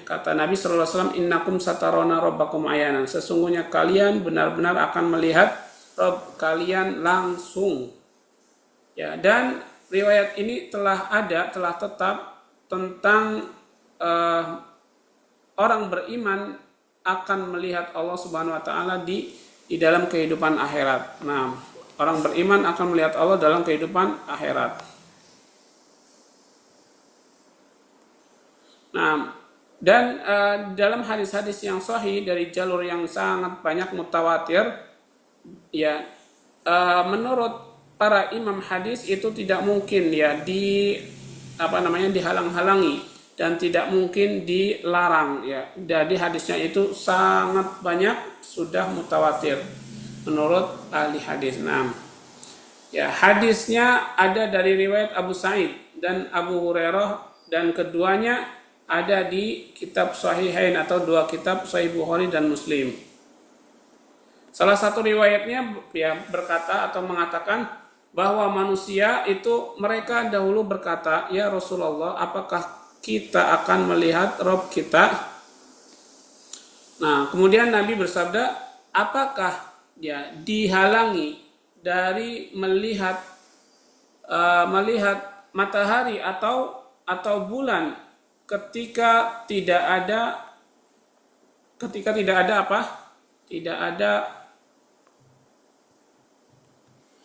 kata Nabi sallallahu alaihi wasallam innakum satarawna rabbakum ayanan, sesungguhnya kalian benar-benar akan melihat Rabb kalian langsung. Ya, dan riwayat ini telah tetap tentang orang beriman akan melihat Allah Subhanahu wa taala di dalam kehidupan akhirat. Nah, orang beriman akan melihat Allah dalam kehidupan akhirat. Nah, dan dalam hadis-hadis yang sahih dari jalur yang sangat banyak mutawatir ya, menurut para imam hadis itu tidak mungkin ya dihalang-halangi dan tidak mungkin dilarang ya. Jadi hadisnya itu sangat banyak, sudah mutawatir menurut ahli hadis. Nah, ya hadisnya ada dari riwayat Abu Sa'id dan Abu Hurairah, dan keduanya ada di kitab Sahihain atau dua kitab Sahih Bukhari dan Muslim. Salah satu riwayatnya ya berkata atau mengatakan bahwa manusia itu mereka dahulu berkata, ya Rasulullah, apakah kita akan melihat Rabb kita? Nah, kemudian Nabi bersabda, apakah ya dihalangi dari melihat matahari atau bulan ketika tidak ada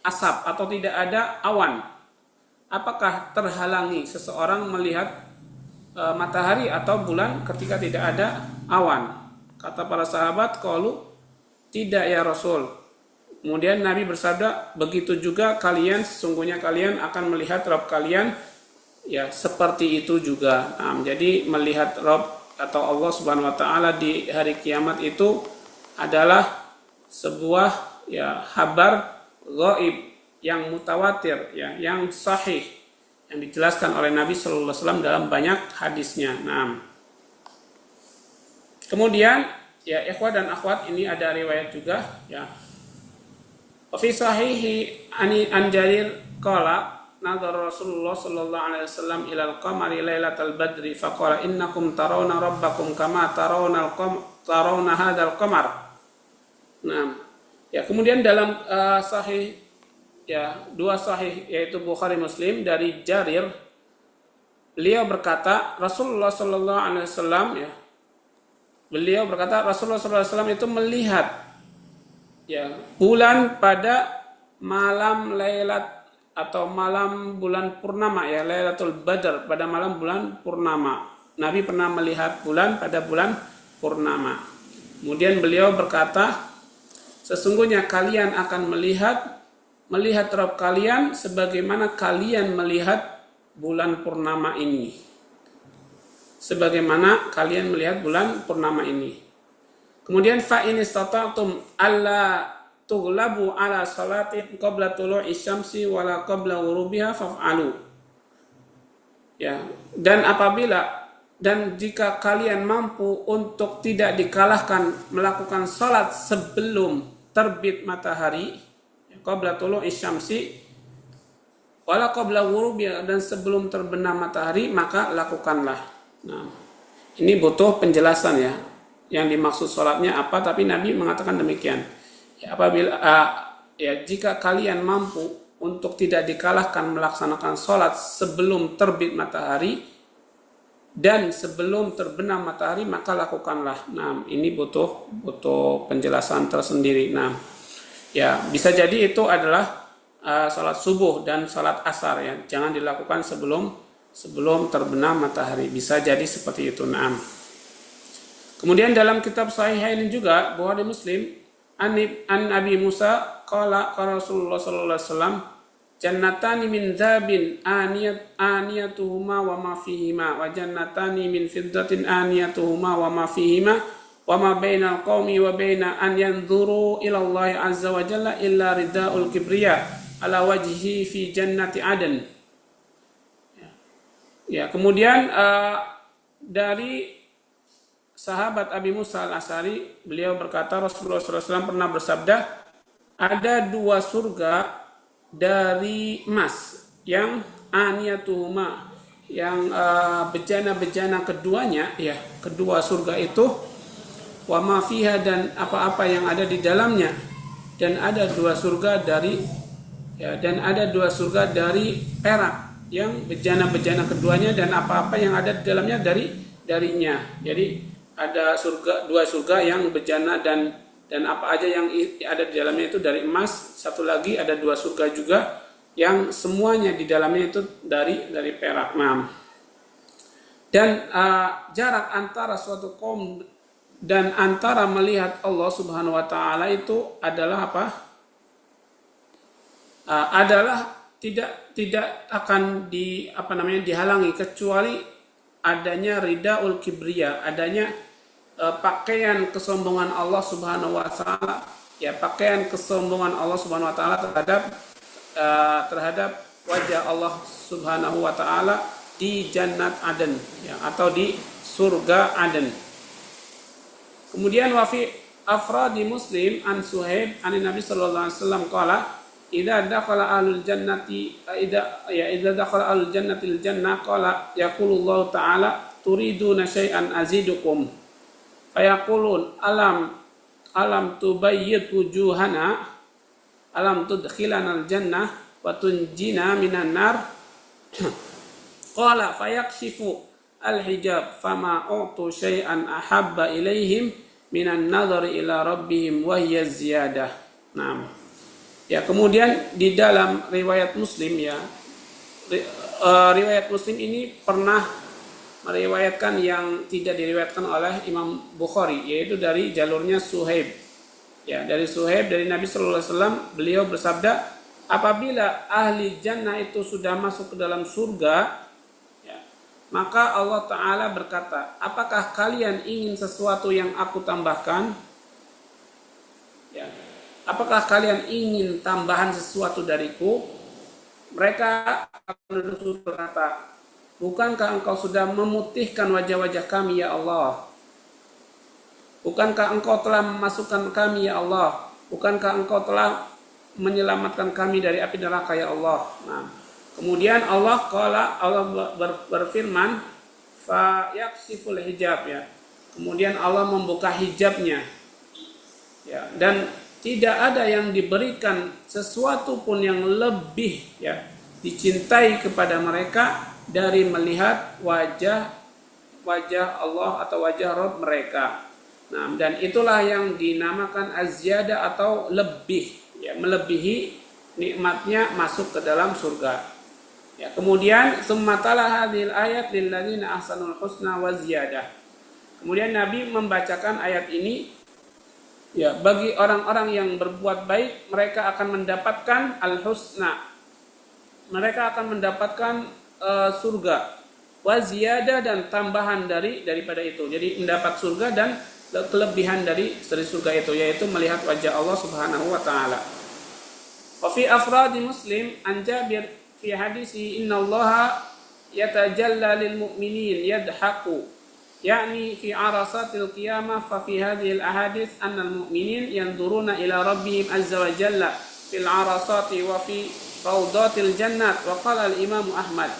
asap atau tidak ada awan? Apakah terhalangi seseorang melihat matahari atau bulan ketika tidak ada awan? Kata para sahabat, qalu tidak ya Rasul. Kemudian Nabi bersabda, begitu juga kalian, sesungguhnya kalian akan melihat Rabb kalian ya seperti itu juga. Nah, jadi melihat Rabb atau Allah Subhanahu wa taala di hari kiamat itu adalah sebuah ya kabar ghaib yang mutawatir ya, yang sahih, yang dijelaskan oleh Nabi sallallahu alaihi wasallam dalam banyak hadisnya. Nah, kemudian ya ikhwah dan akhwat, ini ada riwayat juga ya. Fi sahihi an Jarir qala nadhara Rasulullah sallallahu alaihi wasallam ila al-qamari lailatal badri faqala innakum tarawna rabbakum kama tarawna hadzal qamar. Nah, ya kemudian dalam sahih ya, dua sahih yaitu Bukhari Muslim dari Jarir, beliau berkata Rasulullah sallallahu alaihi wasallam ya, beliau berkata Rasulullah sallallahu alaihi wasallam itu melihat ya bulan pada malam Lailat atau malam bulan purnama ya, Lailatul Badar, pada malam bulan purnama. Nabi pernah melihat bulan pada bulan purnama. Kemudian beliau berkata, sesungguhnya kalian akan melihat melihat Rabb kalian sebagaimana kalian melihat bulan purnama ini. Sebagaimana kalian melihat bulan purnama ini. Kemudian fa in istata'tum alla tughlabu ala salatin qabla tulu'i syamsi wala qabla ghurubiha faf'alu. Ya, dan jika kalian mampu untuk tidak dikalahkan melakukan salat sebelum terbit matahari, qabla tulu'i syamsi wala qabla ghurubiha, dan sebelum terbenam matahari, maka lakukanlah. Nah, ini butuh penjelasan ya. Yang dimaksud sholatnya apa, tapi Nabi mengatakan demikian. Ya, jika kalian mampu untuk tidak dikalahkan melaksanakan sholat sebelum terbit matahari dan sebelum terbenam matahari, maka lakukanlah. Nah, ini butuh penjelasan tersendiri. Nah, ya bisa jadi itu adalah sholat subuh dan sholat asar ya. Jangan dilakukan sebelum terbenam matahari. Bisa jadi seperti itu. Nah, kemudian dalam kitab Sahihain juga Bukhari Muslim an Abi Musa qala Rasulullah sallallahu alaihi wasallam jannatani min dzabin aniyatuhuma wa ma fihima wa jannatani min fiddatin aniyatuhuma wa ma fihima wa ma bainal qaumi wa baina an yanzuru ila Allah azza wa jalla illa ridaul kibriya ala wajhi fi jannati aden. Ya, kemudian dari sahabat Abi Musa al-Asy'ari, beliau berkata Rasulullah SAW pernah bersabda, ada dua surga dari emas yang aniyatuhuma, yang bejana-bejana keduanya, ya kedua surga itu, wa ma fiha, dan apa-apa yang ada di dalamnya, dan ada dua surga dari perak yang bejana-bejana keduanya dan apa-apa yang ada di dalamnya darinya. Jadi ada dua surga yang bejana dan apa aja yang ada di dalamnya itu dari emas. Satu lagi ada dua surga juga yang semuanya di dalamnya itu dari perak. Dan jarak antara suatu kaum dan antara melihat Allah Subhanahu wa taala itu adalah apa? Adalah tidak akan dihalangi kecuali adanya ridaul kibriya, adanya pakaian kesombongan Allah Subhanahu wa taala, ya pakaian kesombongan Allah Subhanahu wa taala terhadap wajah Allah Subhanahu wa taala di Jannat Aden, ya, atau di surga Aden. Kemudian wafi afradi Muslim an Suhaib an Nabi sallallahu alaihi wasallam qala idza dakhala ahlul jannati al jannah qala yaqulullahu ta'ala turiduna syai'an azidukum fayaqulun alam tubayyid wujuhana alam tudkhilana al jannah wa tunjina minan nar qala fayakshifu al hijab fama utu syai'an ahabba ilaihim minan nadhari ila rabbihim wa hiya ziyadah. Nah, ya, kemudian di dalam riwayat Muslim, ya, riwayat Muslim ini pernah meriwayatkan yang tidak diriwayatkan oleh Imam Bukhari, yaitu dari jalurnya Suhaib. Ya, dari Suhaib dari Nabi sallallahu alaihi wasallam, beliau bersabda, apabila ahli jannah itu sudah masuk ke dalam surga, ya, maka Allah Ta'ala berkata, apakah kalian ingin sesuatu yang aku tambahkan? Ya. Apakah kalian ingin tambahan sesuatu dariku? Mereka akan berkata, bukankah engkau sudah memutihkan wajah-wajah kami ya Allah? Bukankah engkau telah memasukkan kami ya Allah? Bukankah engkau telah menyelamatkan kami dari api neraka ya Allah? Nah, kemudian Allah berfirman, fa yaksiful hijab, ya. Kemudian Allah membuka hijabnya. Ya, dan tidak ada yang diberikan sesuatu pun yang lebih, ya, dicintai kepada mereka dari melihat wajah Allah atau wajah Rabb mereka. Nah, dan itulah yang dinamakan az-ziyadah atau lebih, ya, melebihi nikmatnya masuk ke dalam surga. Ya, kemudian summatalah hadhil ayat lil ladzina ahsanul husna wa ziyadah. Kemudian Nabi membacakan ayat ini Ya, bagi orang-orang yang berbuat baik, mereka akan mendapatkan al-husna. Mereka akan mendapatkan surga. Wa ziyadah, dan tambahan daripada itu. Jadi mendapat surga dan kelebihan dari surga itu, yaitu melihat wajah Allah Subhanahu wa taala. Wa fi afradi Muslim an Jabir fi hadisi innallaha yatajalla lil mu'minin yadhaku, yakni fi arasatil qiyamah. Fa fi hadhihi al ahadits anna al mu'minin yanzuruna ila rabbihim azza wa jalla fil arasati wa fi rawdatil jannat. Wa qala al imam Ahmad,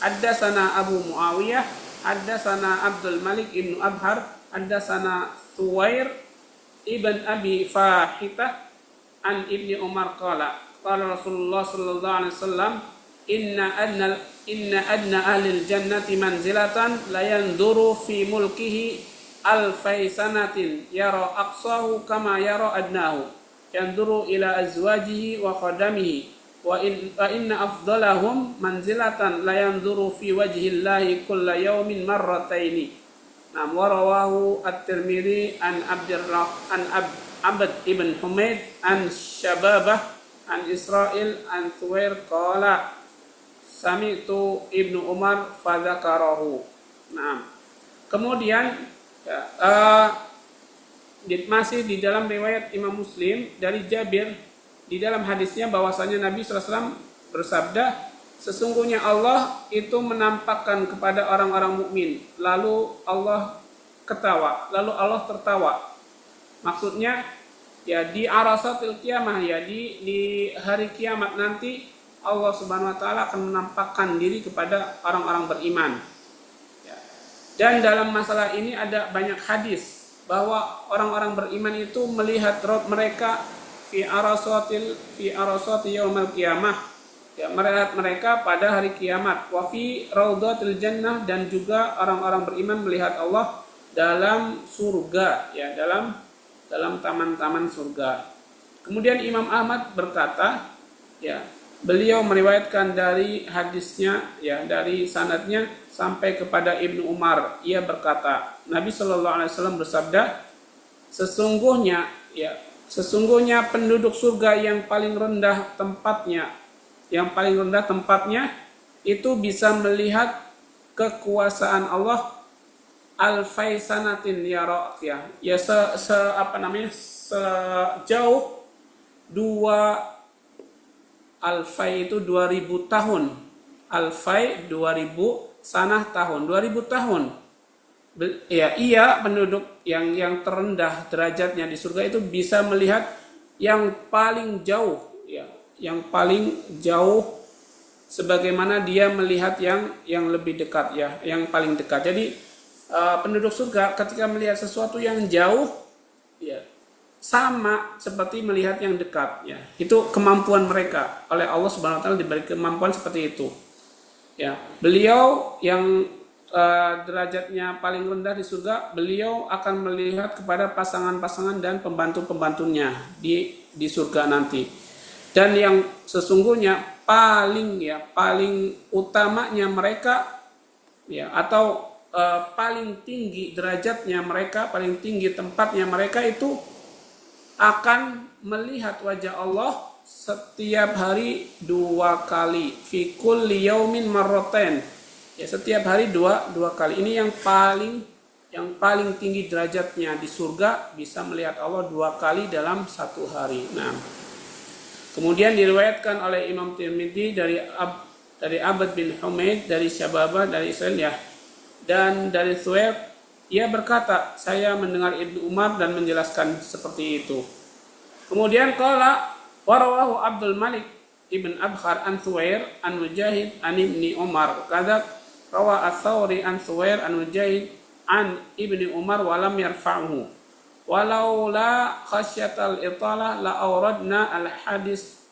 haddatsana Abu Muawiyah, haddatsana Abdul Malik ibn Abhar, haddatsana Thuwair ibn Abi Fahitah an Ibni Umar qala Rasulullah sallallahu alaihi wasallam, inna adna ahlil jannati manzilatan la yanduru fi mulkihi alfai sanatin yara aqsahu kama yara adnahu, yanduru ila azwajihi wa khadamihi, wa inna afdalahum manzilatan la yanzuru fi wajhillahi kulla yawmin marrataini. Nam warawahu at-Tirmidzi an Abd ibn Humaid an Syababah an Israil an Thuwair qala sami'tu Ibnu Umar fadzakarahu. Nah, kemudian masih di dalam riwayat Imam Muslim dari Jabir, di dalam hadisnya bahwasanya Nabi SAW bersabda, sesungguhnya Allah itu menampakkan kepada orang-orang mukmin, lalu Allah ketawa, lalu Allah tertawa. Maksudnya ya di arasatil qiyamah, ya di hari kiamat nanti Allah Subhanahu wa taala akan menampakkan diri kepada orang-orang beriman. Ya. Dan dalam masalah ini ada banyak hadis bahwa orang-orang beriman itu melihat Rabb mereka fi arasati yaumil qiyamah. Ya, melihat mereka pada hari kiamat. Wa fi raudhatil jannah, dan juga orang-orang beriman melihat Allah dalam surga, ya, dalam taman-taman surga. Kemudian Imam Ahmad berkata, ya, beliau meriwayatkan dari hadisnya, ya, dari sanadnya sampai kepada Ibnu Umar. Ia berkata, Nabi Shallallahu Alaihi Wasallam bersabda, sesungguhnya penduduk surga yang paling rendah tempatnya itu bisa melihat kekuasaan Allah alfai sanatin yara, ya sejauh 2000 itu 2000 tahun. Alfai 2000, sanah tahun, 2000 tahun. Ya, ia penduduk yang terendah derajatnya di surga itu bisa melihat yang paling jauh, ya, yang paling jauh sebagaimana dia melihat yang lebih dekat, ya, yang paling dekat. Jadi penduduk surga ketika melihat sesuatu yang jauh, ya, sama seperti melihat yang dekat, ya. Itu kemampuan mereka, oleh Allah Subhanahu wa taala diberi kemampuan seperti itu. Ya, beliau yang derajatnya paling rendah di surga, beliau akan melihat kepada pasangan-pasangan dan pembantu-pembantunya di surga nanti. Dan yang sesungguhnya paling utamanya mereka, ya, atau paling tinggi derajatnya mereka, paling tinggi tempatnya mereka itu akan melihat wajah Allah setiap hari 2 kali, fi kulli yaumin marratain, ya, setiap hari dua kali. Ini yang paling tinggi derajatnya di surga, bisa melihat Allah 2 kali dalam 1 hari. Nah, kemudian diriwayatkan oleh Imam Tirmidzi dari Abd bin Humaid, dari Syababah, dari Israil, ya, dan dari Thuwair, ia berkata, saya mendengar Ibnu Umar dan menjelaskan seperti itu. Kemudian qala warawahu Abdul Malik ibn Abhar an Thuwair an Mujahid an Ibni Umar, kadza rawa Ats-Tsauri an Thuwair an Mujahid an Ibni Umar walam yarfa'uhu. Walau la khasyatal italah la awradna al hadis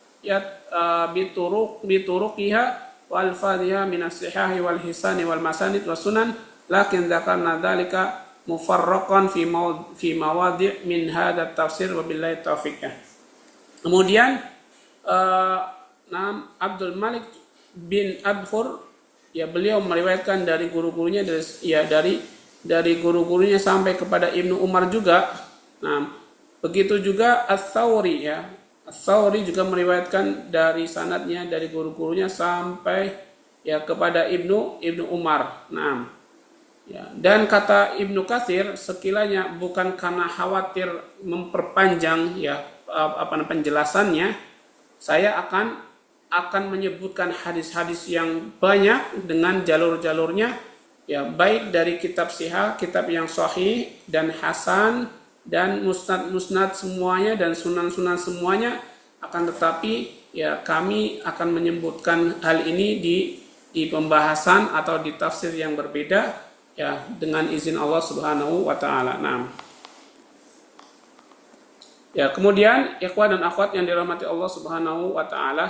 bituruqiha wal fadhiha min as-sihahi wal hisani wal masanid was sunan, lakin dzakarna dzalika mufarraqan fi mawadi' min hadha tafsir wa billahi taufiq. Kemudian Abdul Malik bin Abhur, ya, beliau meriwayatkan dari guru-gurunya, dari guru-gurunya sampai kepada Ibnu Umar juga. Nah, begitu juga Ats-Tsauri ya. Ats-Tsauri juga meriwayatkan dari sanadnya dari guru-gurunya sampai ya kepada Ibnu Umar. Nah, ya, dan kata Ibnu Katsir sekilanya bukan karena khawatir memperpanjang ya penjelasannya, saya akan menyebutkan hadis-hadis yang banyak dengan jalur-jalurnya ya, baik dari kitab sihah, kitab yang sahih dan hasan dan musnad semuanya dan sunan semuanya, akan tetapi ya kami akan menyebutkan hal ini di pembahasan atau di tafsir yang berbeda ya, dengan izin Allah Subhanahu wa taala. Nah. Ya, kemudian ikhwan dan akhwat yang dirahmati Allah Subhanahu wa taala,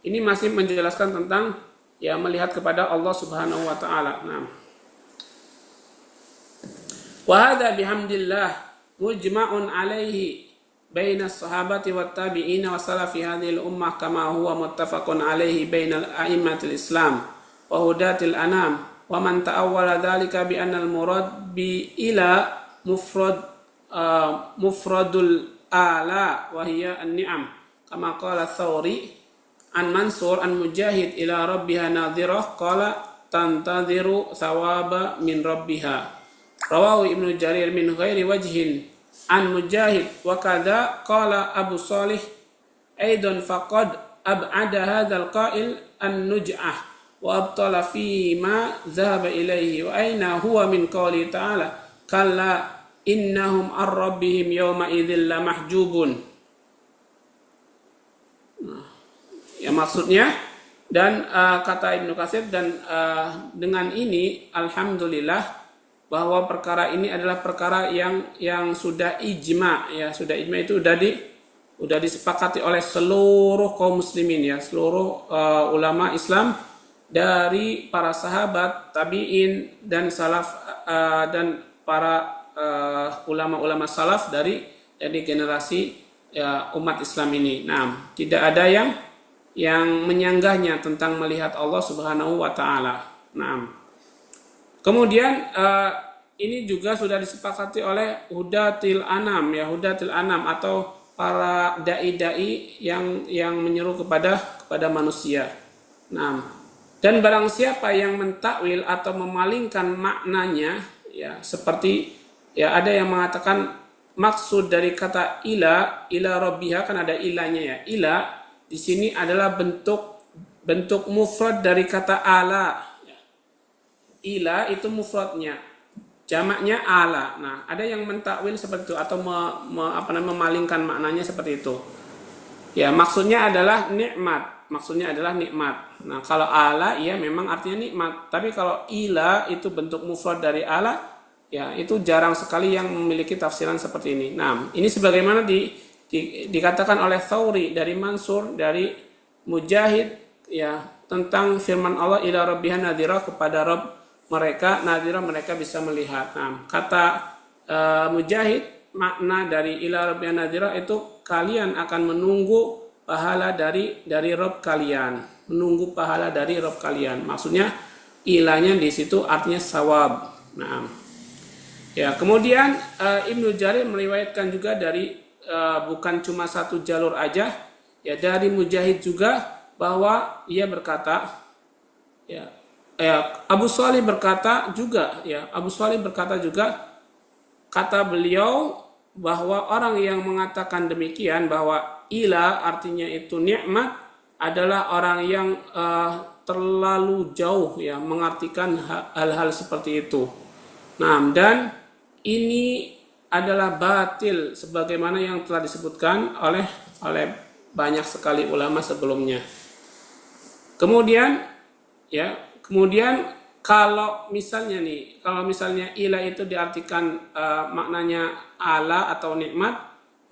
ini masih menjelaskan tentang ya melihat kepada Allah Subhanahu wa taala. Nah. Wa hadza bihamdillah mujma'un alaihi baina as-sahabati wat tabi'in wa salafi hadhihi al-ummah kama huwa muttafaqun alaihi bainal a'immatil Islam wa hudatil anam. Wa man ta'awwala dzalika bi anna al-murad bi ila mufradul ala wa hiya an-ni'am kama qala Tsauri an Mansur an Mujahid ila rabbiha nadhirah qala tantadhiru thawaba min rabbiha. Rawahu Ibnu Jarir min ghairi wajhin an Mujahid wa kadza qala Abu Shalih aidan faqad ab'ada hadzal qa'il an-nuj'ah wa abtala fi ma dhahaba ilaihi wa aina huwa min qouli ta'ala kalla innahum ar-rabbihim yawma idzil lamahjubun. Ya maksudnya dan kata Ibnu Katsir dan dengan ini alhamdulillah bahwa perkara ini adalah perkara yang sudah ijma ya, sudah ijma itu udah disepakati oleh seluruh kaum muslimin ya, seluruh ulama Islam dari para sahabat, tabi'in dan salaf dan para ulama-ulama salaf dari generasi ya, umat Islam ini. Nah, tidak ada yang menyanggahnya tentang melihat Allah Subhanahu wa taala. Nah, kemudian ini juga sudah disepakati oleh hudatil anam ya, hudatil anam atau para dai-dai yang menyeru kepada manusia. Nah, dan barang siapa yang mentakwil atau memalingkan maknanya ya, seperti ya ada yang mengatakan maksud dari kata ila rabbiha, kan ada ilanya ya. Ila di sini adalah bentuk mufrad dari kata ala. Ila itu mufradnya, jamaknya ala. Nah, ada yang mentakwil seperti itu atau memalingkan maknanya seperti itu. Ya, maksudnya adalah nikmat. Nah, kalau ala ya memang artinya nikmat. Tapi kalau ila itu bentuk mufrad dari ala, ya itu jarang sekali yang memiliki tafsiran seperti ini. Nah, ini sebagaimana dikatakan oleh Tsauri, dari Mansur, dari Mujahid ya, tentang firman Allah ila rabbiha nadhira, kepada Rabb mereka nadhira, mereka bisa melihat. Nah, kata Mujahid, makna dari ila rabbiha nadhira itu kalian akan menunggu pahala dari Rabb kalian, menunggu pahala dari Rabb kalian. Maksudnya ilahnya di situ artinya sawab. Nah, ya kemudian Ibnu Jarir meriwayatkan juga dari bukan cuma satu jalur aja ya, dari Mujahid juga, bahwa ia berkata ya, Abu Shalih berkata juga kata beliau bahwa orang yang mengatakan demikian bahwa ila artinya itu nikmat adalah orang yang terlalu jauh ya mengartikan hal-hal seperti itu. Nah, dan ini adalah batil sebagaimana yang telah disebutkan oleh banyak sekali ulama sebelumnya. Kemudian kalau misalnya ila itu diartikan maknanya ala atau nikmat,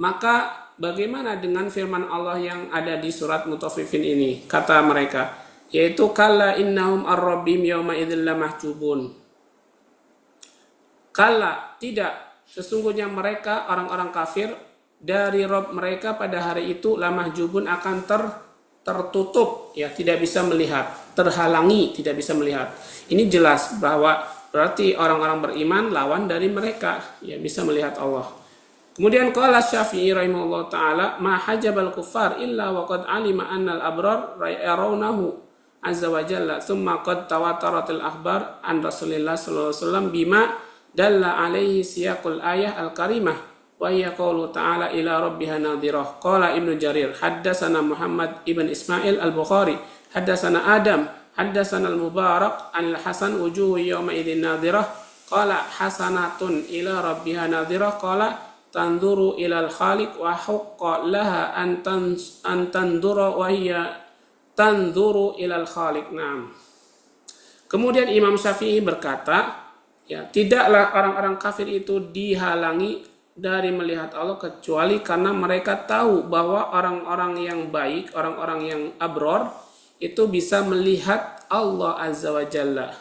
maka bagaimana dengan firman Allah yang ada di surat Mutaffifin ini? Kata mereka, yaitu kalla innahum ar-rabbihim yawma idzil lamahjubun. Kalla, tidak, sesungguhnya mereka orang-orang kafir dari Rabb mereka pada hari itu lamahjubun akan tertutup ya, tidak bisa melihat, terhalangi, tidak bisa melihat. Ini jelas bahwa berarti orang-orang beriman lawan dari mereka ya bisa melihat Allah. Kemudian qala Syafi'i rahimahullah taala ma hajabal kuffar illa wa qad alima annal abrar yarawnahu azza wa jalla thumma qad tawataratil akhbar an Rasulillah sallallahu alaihi wasallam bima dalla alaihi siyaqul ayah al-karimah wa hiya qawlu ta'ala ila rabbiha nadhirah. Qala Ibnu Jarir haddatsana Muhammad ibn Ismail al-Bukhari haddatsana Adam haddatsana al-Mubarak an al-Hasan wujuhu yawma idzin nadhirah qala hasanatun ila rabbiha nadhirah qala tanzuru ilal khaliq wa haqqa laha an tanzura wa hiya tanzuru ilal khaliq. Naam. Kemudian Imam Syafi'i berkata, ya, tidaklah orang-orang kafir itu dihalangi dari melihat Allah kecuali karena mereka tahu bahwa orang-orang yang baik, orang-orang yang abror itu bisa melihat Allah Azza wa Jalla.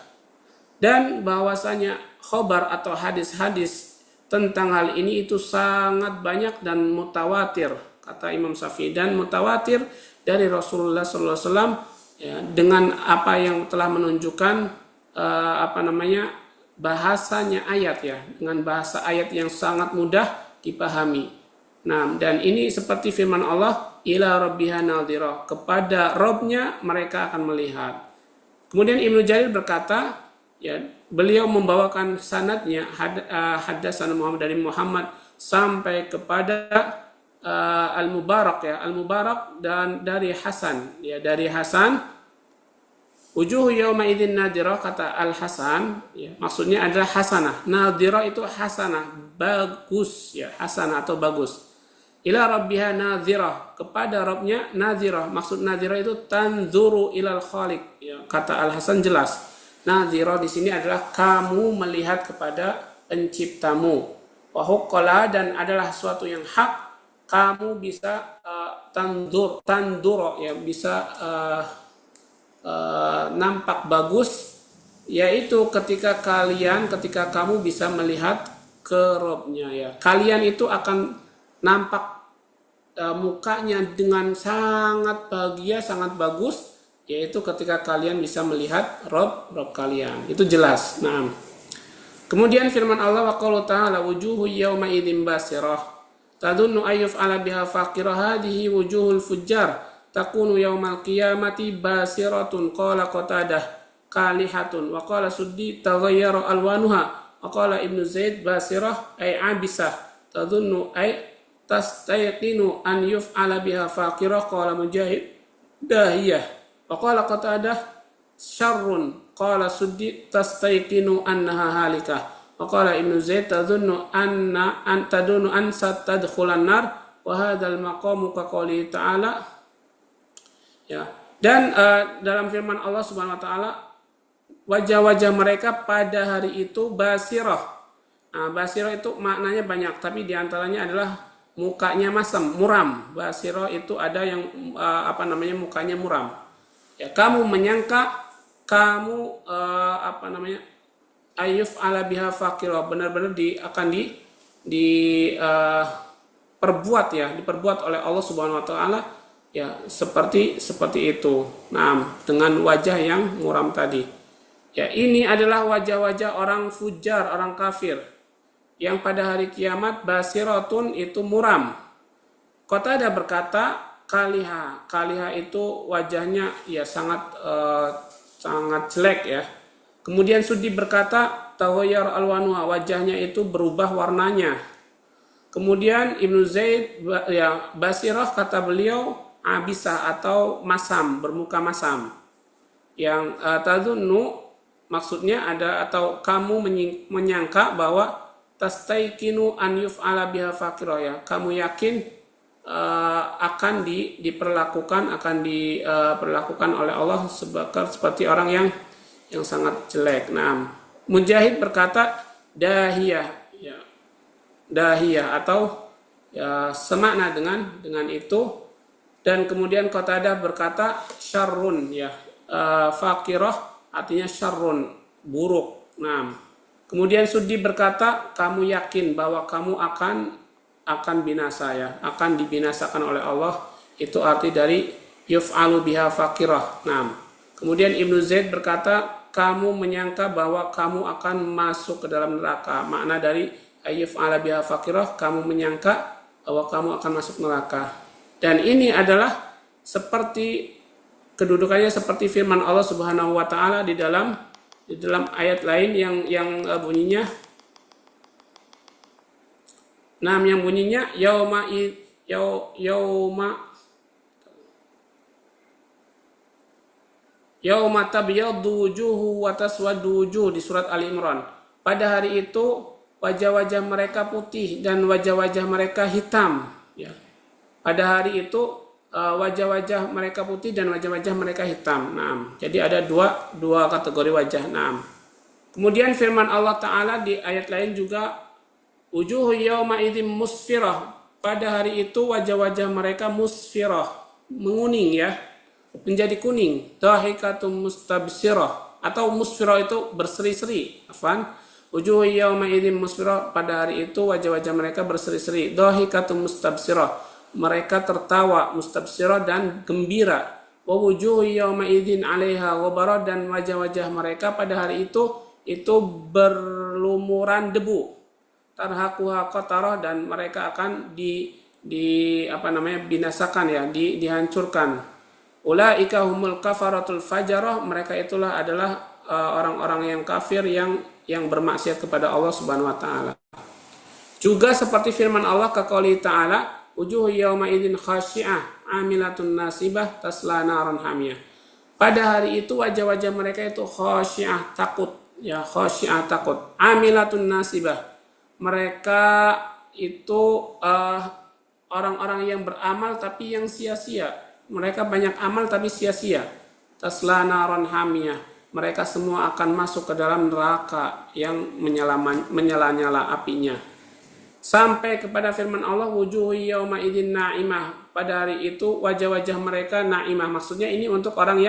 Dan bahwasanya khobar atau hadis-hadis tentang hal ini itu sangat banyak dan mutawatir, kata Imam Syafi'i, dan mutawatir dari Rasulullah SAW, ya, dengan apa yang telah menunjukkan bahasanya ayat, ya, dengan bahasa ayat yang sangat mudah dipahami. Nah, dan ini seperti firman Allah, ila rabbiha nadhirah, kepada Robnya mereka akan melihat. Kemudian Ibnu Jarir berkata, ya, beliau membawakan sanadnya haddatsana Muhammad dari Muhammad sampai kepada Al-Mubarak, ya, Al-Mubarak, dan dari Hasan, ya, dari Hasan wujuhu yawma idzin nadirah, kata Al-Hasan, ya, maksudnya adalah hasanah. Nadirah itu hasanah, bagus, ya, hasanah atau bagus. Ila rabbiha nadhirah, kepada Rabbnya nadhirah. Maksud nadhirah itu tanzuru ilal khaliq, ya, kata Al-Hasan jelas. Nadhirah di sini adalah kamu melihat kepada penciptamu. Wa huqqala, dan adalah suatu yang hak, kamu bisa tandur, ya, bisa nampak bagus, yaitu ketika kamu bisa melihat ke Robnya, ya. Kalian itu akan nampak mukanya dengan sangat bahagia, sangat bagus, yaitu ketika kalian bisa melihat Rob kalian. Itu jelas. Nah, kemudian firman Allah wa qalu ta'ala wujuhu yawma idzin basirah tadunnu ayyuf ala biha faqirah hadhihi wujuhul fujjar takunu yawmal qiyamati basiratun qala qatadah kalihatun wa qala suddi taghayyara alwanuha wa qala Ibnu Zaid basirah ay abisah tadunnu ay tastayqinu an yuf'ala biha faqirah qala Mujahid dahiyah wa qala qatadah syarrun qala suddi tastayqinu annaha halikah wa qala Ibnu Zaid tadunnu an satadkhulan nar wa hadzal maqamu ka qouli ta'ala, ya. Dan dalam firman Allah Subhanahu wa taala, wajah-wajah mereka pada hari itu basirah. Nah, basirah itu maknanya banyak, tapi diantaranya adalah mukanya masam, muram. Basirah itu ada yang mukanya muram. Ya, kamu menyangka kamu ayuf ala biha faqirah, benar-benar akan diperbuat oleh Allah Subhanahu wa taala, ya, seperti itu. Nah, dengan wajah yang muram tadi. Ya, ini adalah wajah-wajah orang fujar, orang kafir, yang pada hari kiamat basiratun itu muram. Qatadah berkata kaliha itu wajahnya, ya, sangat jelek, ya. Kemudian Sudi berkata taghayyar alwanuha, wajahnya itu berubah warnanya. Kemudian Ibnu Zaid, ya, basirah kata beliau abisah atau masam, bermuka masam. Yang tadunnu maksudnya ada, atau kamu menyangka bahwa tastaikinu an yuf'ala biha faqirah, ya, kamu yakin akan diperlakukan oleh Allah seperti orang yang sangat jelek. Nah, Mujahid berkata dahiyah, ya, dahiyah atau, ya, semakna dengan itu. Dan kemudian Qatadah berkata syarrun, ya, faqirah artinya syarrun, buruk. Nah, kemudian Sudi berkata kamu yakin bahwa kamu akan binasa, ya, akan dibinasakan oleh Allah. Itu arti dari yuf'alu biha faqirah. Nah, kemudian Ibnu Zaid berkata kamu menyangka bahwa kamu akan masuk ke dalam neraka. Makna dari ayyuf'ala biha faqirah, kamu menyangka bahwa kamu akan masuk neraka. Dan ini adalah seperti kedudukannya seperti firman Allah Subhanahu wa taala di dalam ayat lain yang bunyinya yauma tabyaddu wujuhu wa taswaddu wujuh di surat Ali Imran. Pada hari itu wajah-wajah mereka putih dan wajah-wajah mereka hitam, ya. Pada hari itu wajah-wajah mereka putih dan wajah-wajah mereka hitam. Nah, jadi ada dua kategori wajah. Nah, kemudian firman Allah Ta'ala di ayat lain juga, wujuhu yawma idzim musfirah. Pada hari itu wajah-wajah mereka musfirah, menguning, ya, menjadi kuning. Dahikatum mustabsirah, atau musfirah itu berseri-seri. Wujuhu yawma idzim musfirah, pada hari itu wajah-wajah mereka berseri-seri. Dahikatum mustabsirah, mereka tertawa, mustabsirah dan gembira. Wa wujuhu yawma idzin 'alaiha ghabarah, dan wajah-wajah mereka pada hari itu berlumuran debu. Tarhaquha qatarah, dan mereka akan binasakan, ya, dihancurkan. Ulaika humul kafaratul fajarah, mereka itulah adalah orang-orang yang kafir yang bermaksiat kepada Allah Subhanahu wa taala. Juga seperti firman Allah kaqouli ta'ala, wujuhu yawma idzin khasyi'ah 'amilatun nasibah tasla naran hamiyah. Pada hari itu wajah-wajah mereka itu khasyi'ah, takut, ya, khasyi'ah, takut. 'Amilatun nasibah, mereka itu orang-orang yang beramal tapi yang sia-sia. Mereka banyak amal tapi sia-sia. Tasla naran hamiyah, mereka semua akan masuk ke dalam neraka yang menyala-nyala apinya. Sampai kepada firman Allah, wujuhu yawma idzin na'imah, pada hari itu wajah-wajah mereka na'imah. Maksudnya ini untuk orang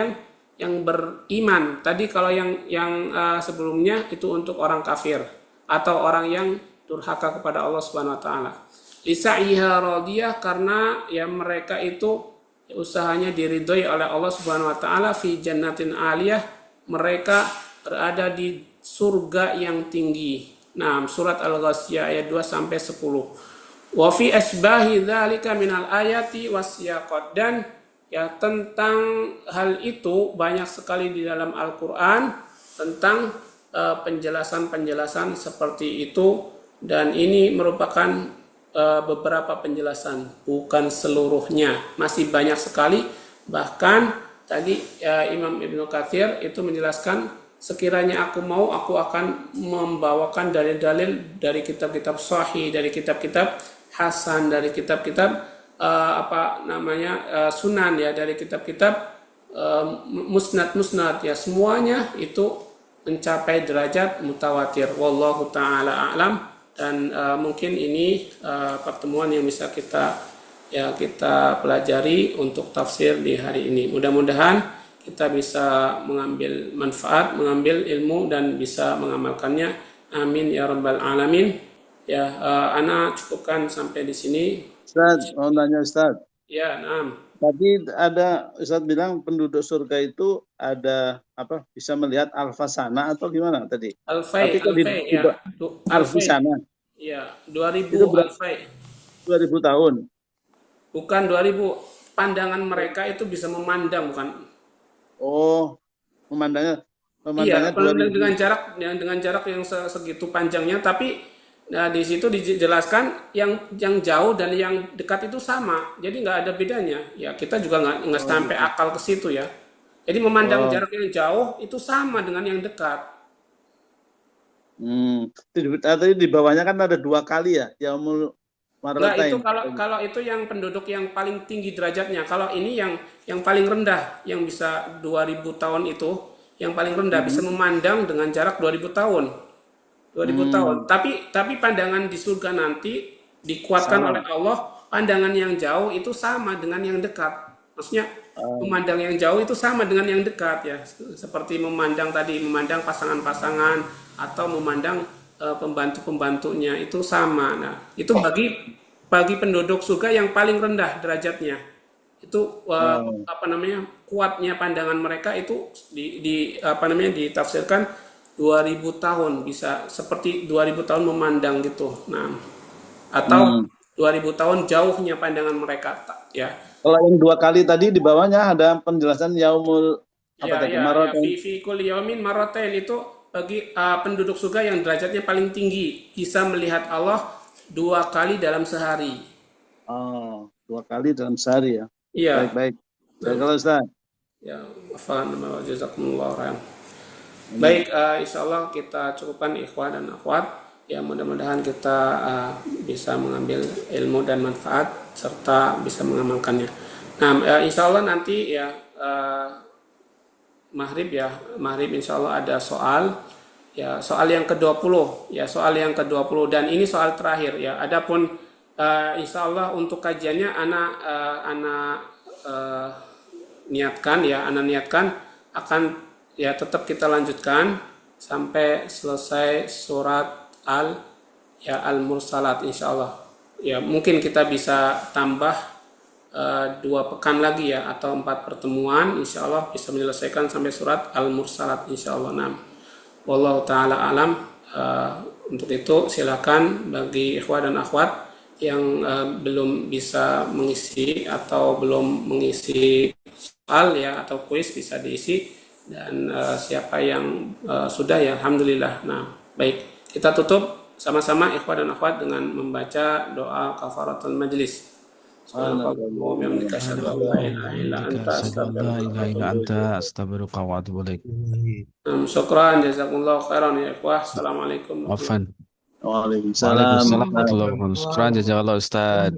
yang beriman. Tadi kalau yang sebelumnya itu untuk orang kafir atau orang yang durhaka kepada Allah Subhanahu wa taala. Lisa'iha radiyah, karena ya mereka itu usahanya diridhoi oleh Allah Subhanahu wa taala. Fi jannatin aliyah, mereka berada di surga yang tinggi. Nah, surat Al-Ghasyiyah ayat 2 sampai 10. Wa fi asbahi dzalika minal ayati wasyaqat, dan ya tentang hal itu banyak sekali di dalam Al-Qur'an tentang penjelasan-penjelasan seperti itu, dan ini merupakan beberapa penjelasan, bukan seluruhnya, masih banyak sekali. Bahkan tadi Imam Ibnu Katsir itu menjelaskan, sekiranya aku mau, aku akan membawakan dalil-dalil dari kitab-kitab sahih, dari kitab-kitab hasan, dari kitab-kitab sunan, ya, dari kitab-kitab musnad, ya, semuanya itu mencapai derajat mutawatir. Wallahu taala a'lam. Dan mungkin ini pertemuan yang bisa kita pelajari untuk tafsir di hari ini. Mudah-mudahan kita bisa mengambil manfaat, mengambil ilmu, dan bisa mengamalkannya. Amin ya rabbal alamin. Ya, ana cukupkan sampai di sini. Ustaz, mau nanya Ustaz. Ya, naam. Tadi ada Ustaz bilang penduduk surga itu ada bisa melihat alfasana atau gimana tadi? Alfai, ya. Alfasana. Ya, 2000 alfai. 2000 tahun. Bukan 2000. Pandangan mereka itu bisa memandang, bukan. Oh, memandangnya Iya, dengan jarak yang segitu panjangnya, tapi nah, di situ dijelaskan yang jauh dan yang dekat itu sama, jadi nggak ada bedanya. Ya, kita juga nggak sampai akal ke situ, ya. Jadi memandang jarak yang jauh itu sama dengan yang dekat. Tadi di bawahnya kan ada 2 kali, ya, Yaumul Nah, itu Marratain. kalau itu yang penduduk yang paling tinggi derajatnya. Kalau ini yang paling rendah, yang bisa 2000 tahun itu, yang paling rendah bisa memandang dengan jarak 2000 tahun. 2000 tahun. Tapi pandangan di surga nanti dikuatkan oleh Allah, pandangan yang jauh itu sama dengan yang dekat. Maksudnya memandang yang jauh itu sama dengan yang dekat, ya. Seperti memandang pasangan-pasangan atau memandang pembantu-pembantunya itu sama. Nah, itu bagi penduduk surga yang paling rendah derajatnya. Itu kuatnya pandangan mereka itu ditafsirkan 2000 tahun, bisa seperti 2000 tahun memandang gitu. Nah, atau Hmm. 2000 tahun jauhnya pandangan mereka, ya. Kalau yang 2 kali tadi di bawahnya ada penjelasan yaumul apa Ya, tadi ya, ya. marotain. Fi kulli yaumin marratain itu bagi penduduk surga yang derajatnya paling tinggi bisa melihat Allah 2 kali dalam sehari. Oh, 2 kali dalam sehari ya. Baik, Iya. baik. Baik Nah, kalau Ustaz. ya, afan wa jazakumullah khairan. Amin. Baik, insya Allah kita cukupkan ikhwah dan akhwat. Ya, mudah-mudahan kita bisa mengambil ilmu dan manfaat serta bisa mengamalkannya. Nah, insya Allah nanti ya maghrib insya Allah ada soal, ya soal yang ke-20, ya soal yang ke-20, dan ini soal terakhir ya. Adapun insya Allah untuk kajiannya anak eh, niatkan ya, anak niatkan akan ya tetap kita lanjutkan sampai selesai surat Al-Mursalat insya Allah. Ya mungkin kita bisa tambah 2 pekan lagi ya, atau 4 pertemuan insya Allah bisa menyelesaikan sampai surat Al-Mursalat insya Allah. Nah, wallahu taala alam. Untuk itu silakan bagi ikhwah dan akhwat yang belum bisa mengisi atau belum mengisi soal ya atau kuis bisa diisi, dan siapa yang sudah ya alhamdulillah. Nah, baik, kita tutup sama-sama ikhwah dan akhwat dengan membaca doa kafaratul majlis. Subhanakallahumma wa bihamdika asyhadu an la ilaha illa Bihamdika anta asyhadu an la astaghfiruka wa ilaha illa atubu anta ilaik. astaghfiruka wa atubu ilaik. Syukran jazakumullah khairan ya ikhwah. Assalamualaikum warahmatullahi Afan. Waalaikumsalam. Waalaikumsalam warahmatullahi wabarakatuh. Syukran jazakallah Ustaz.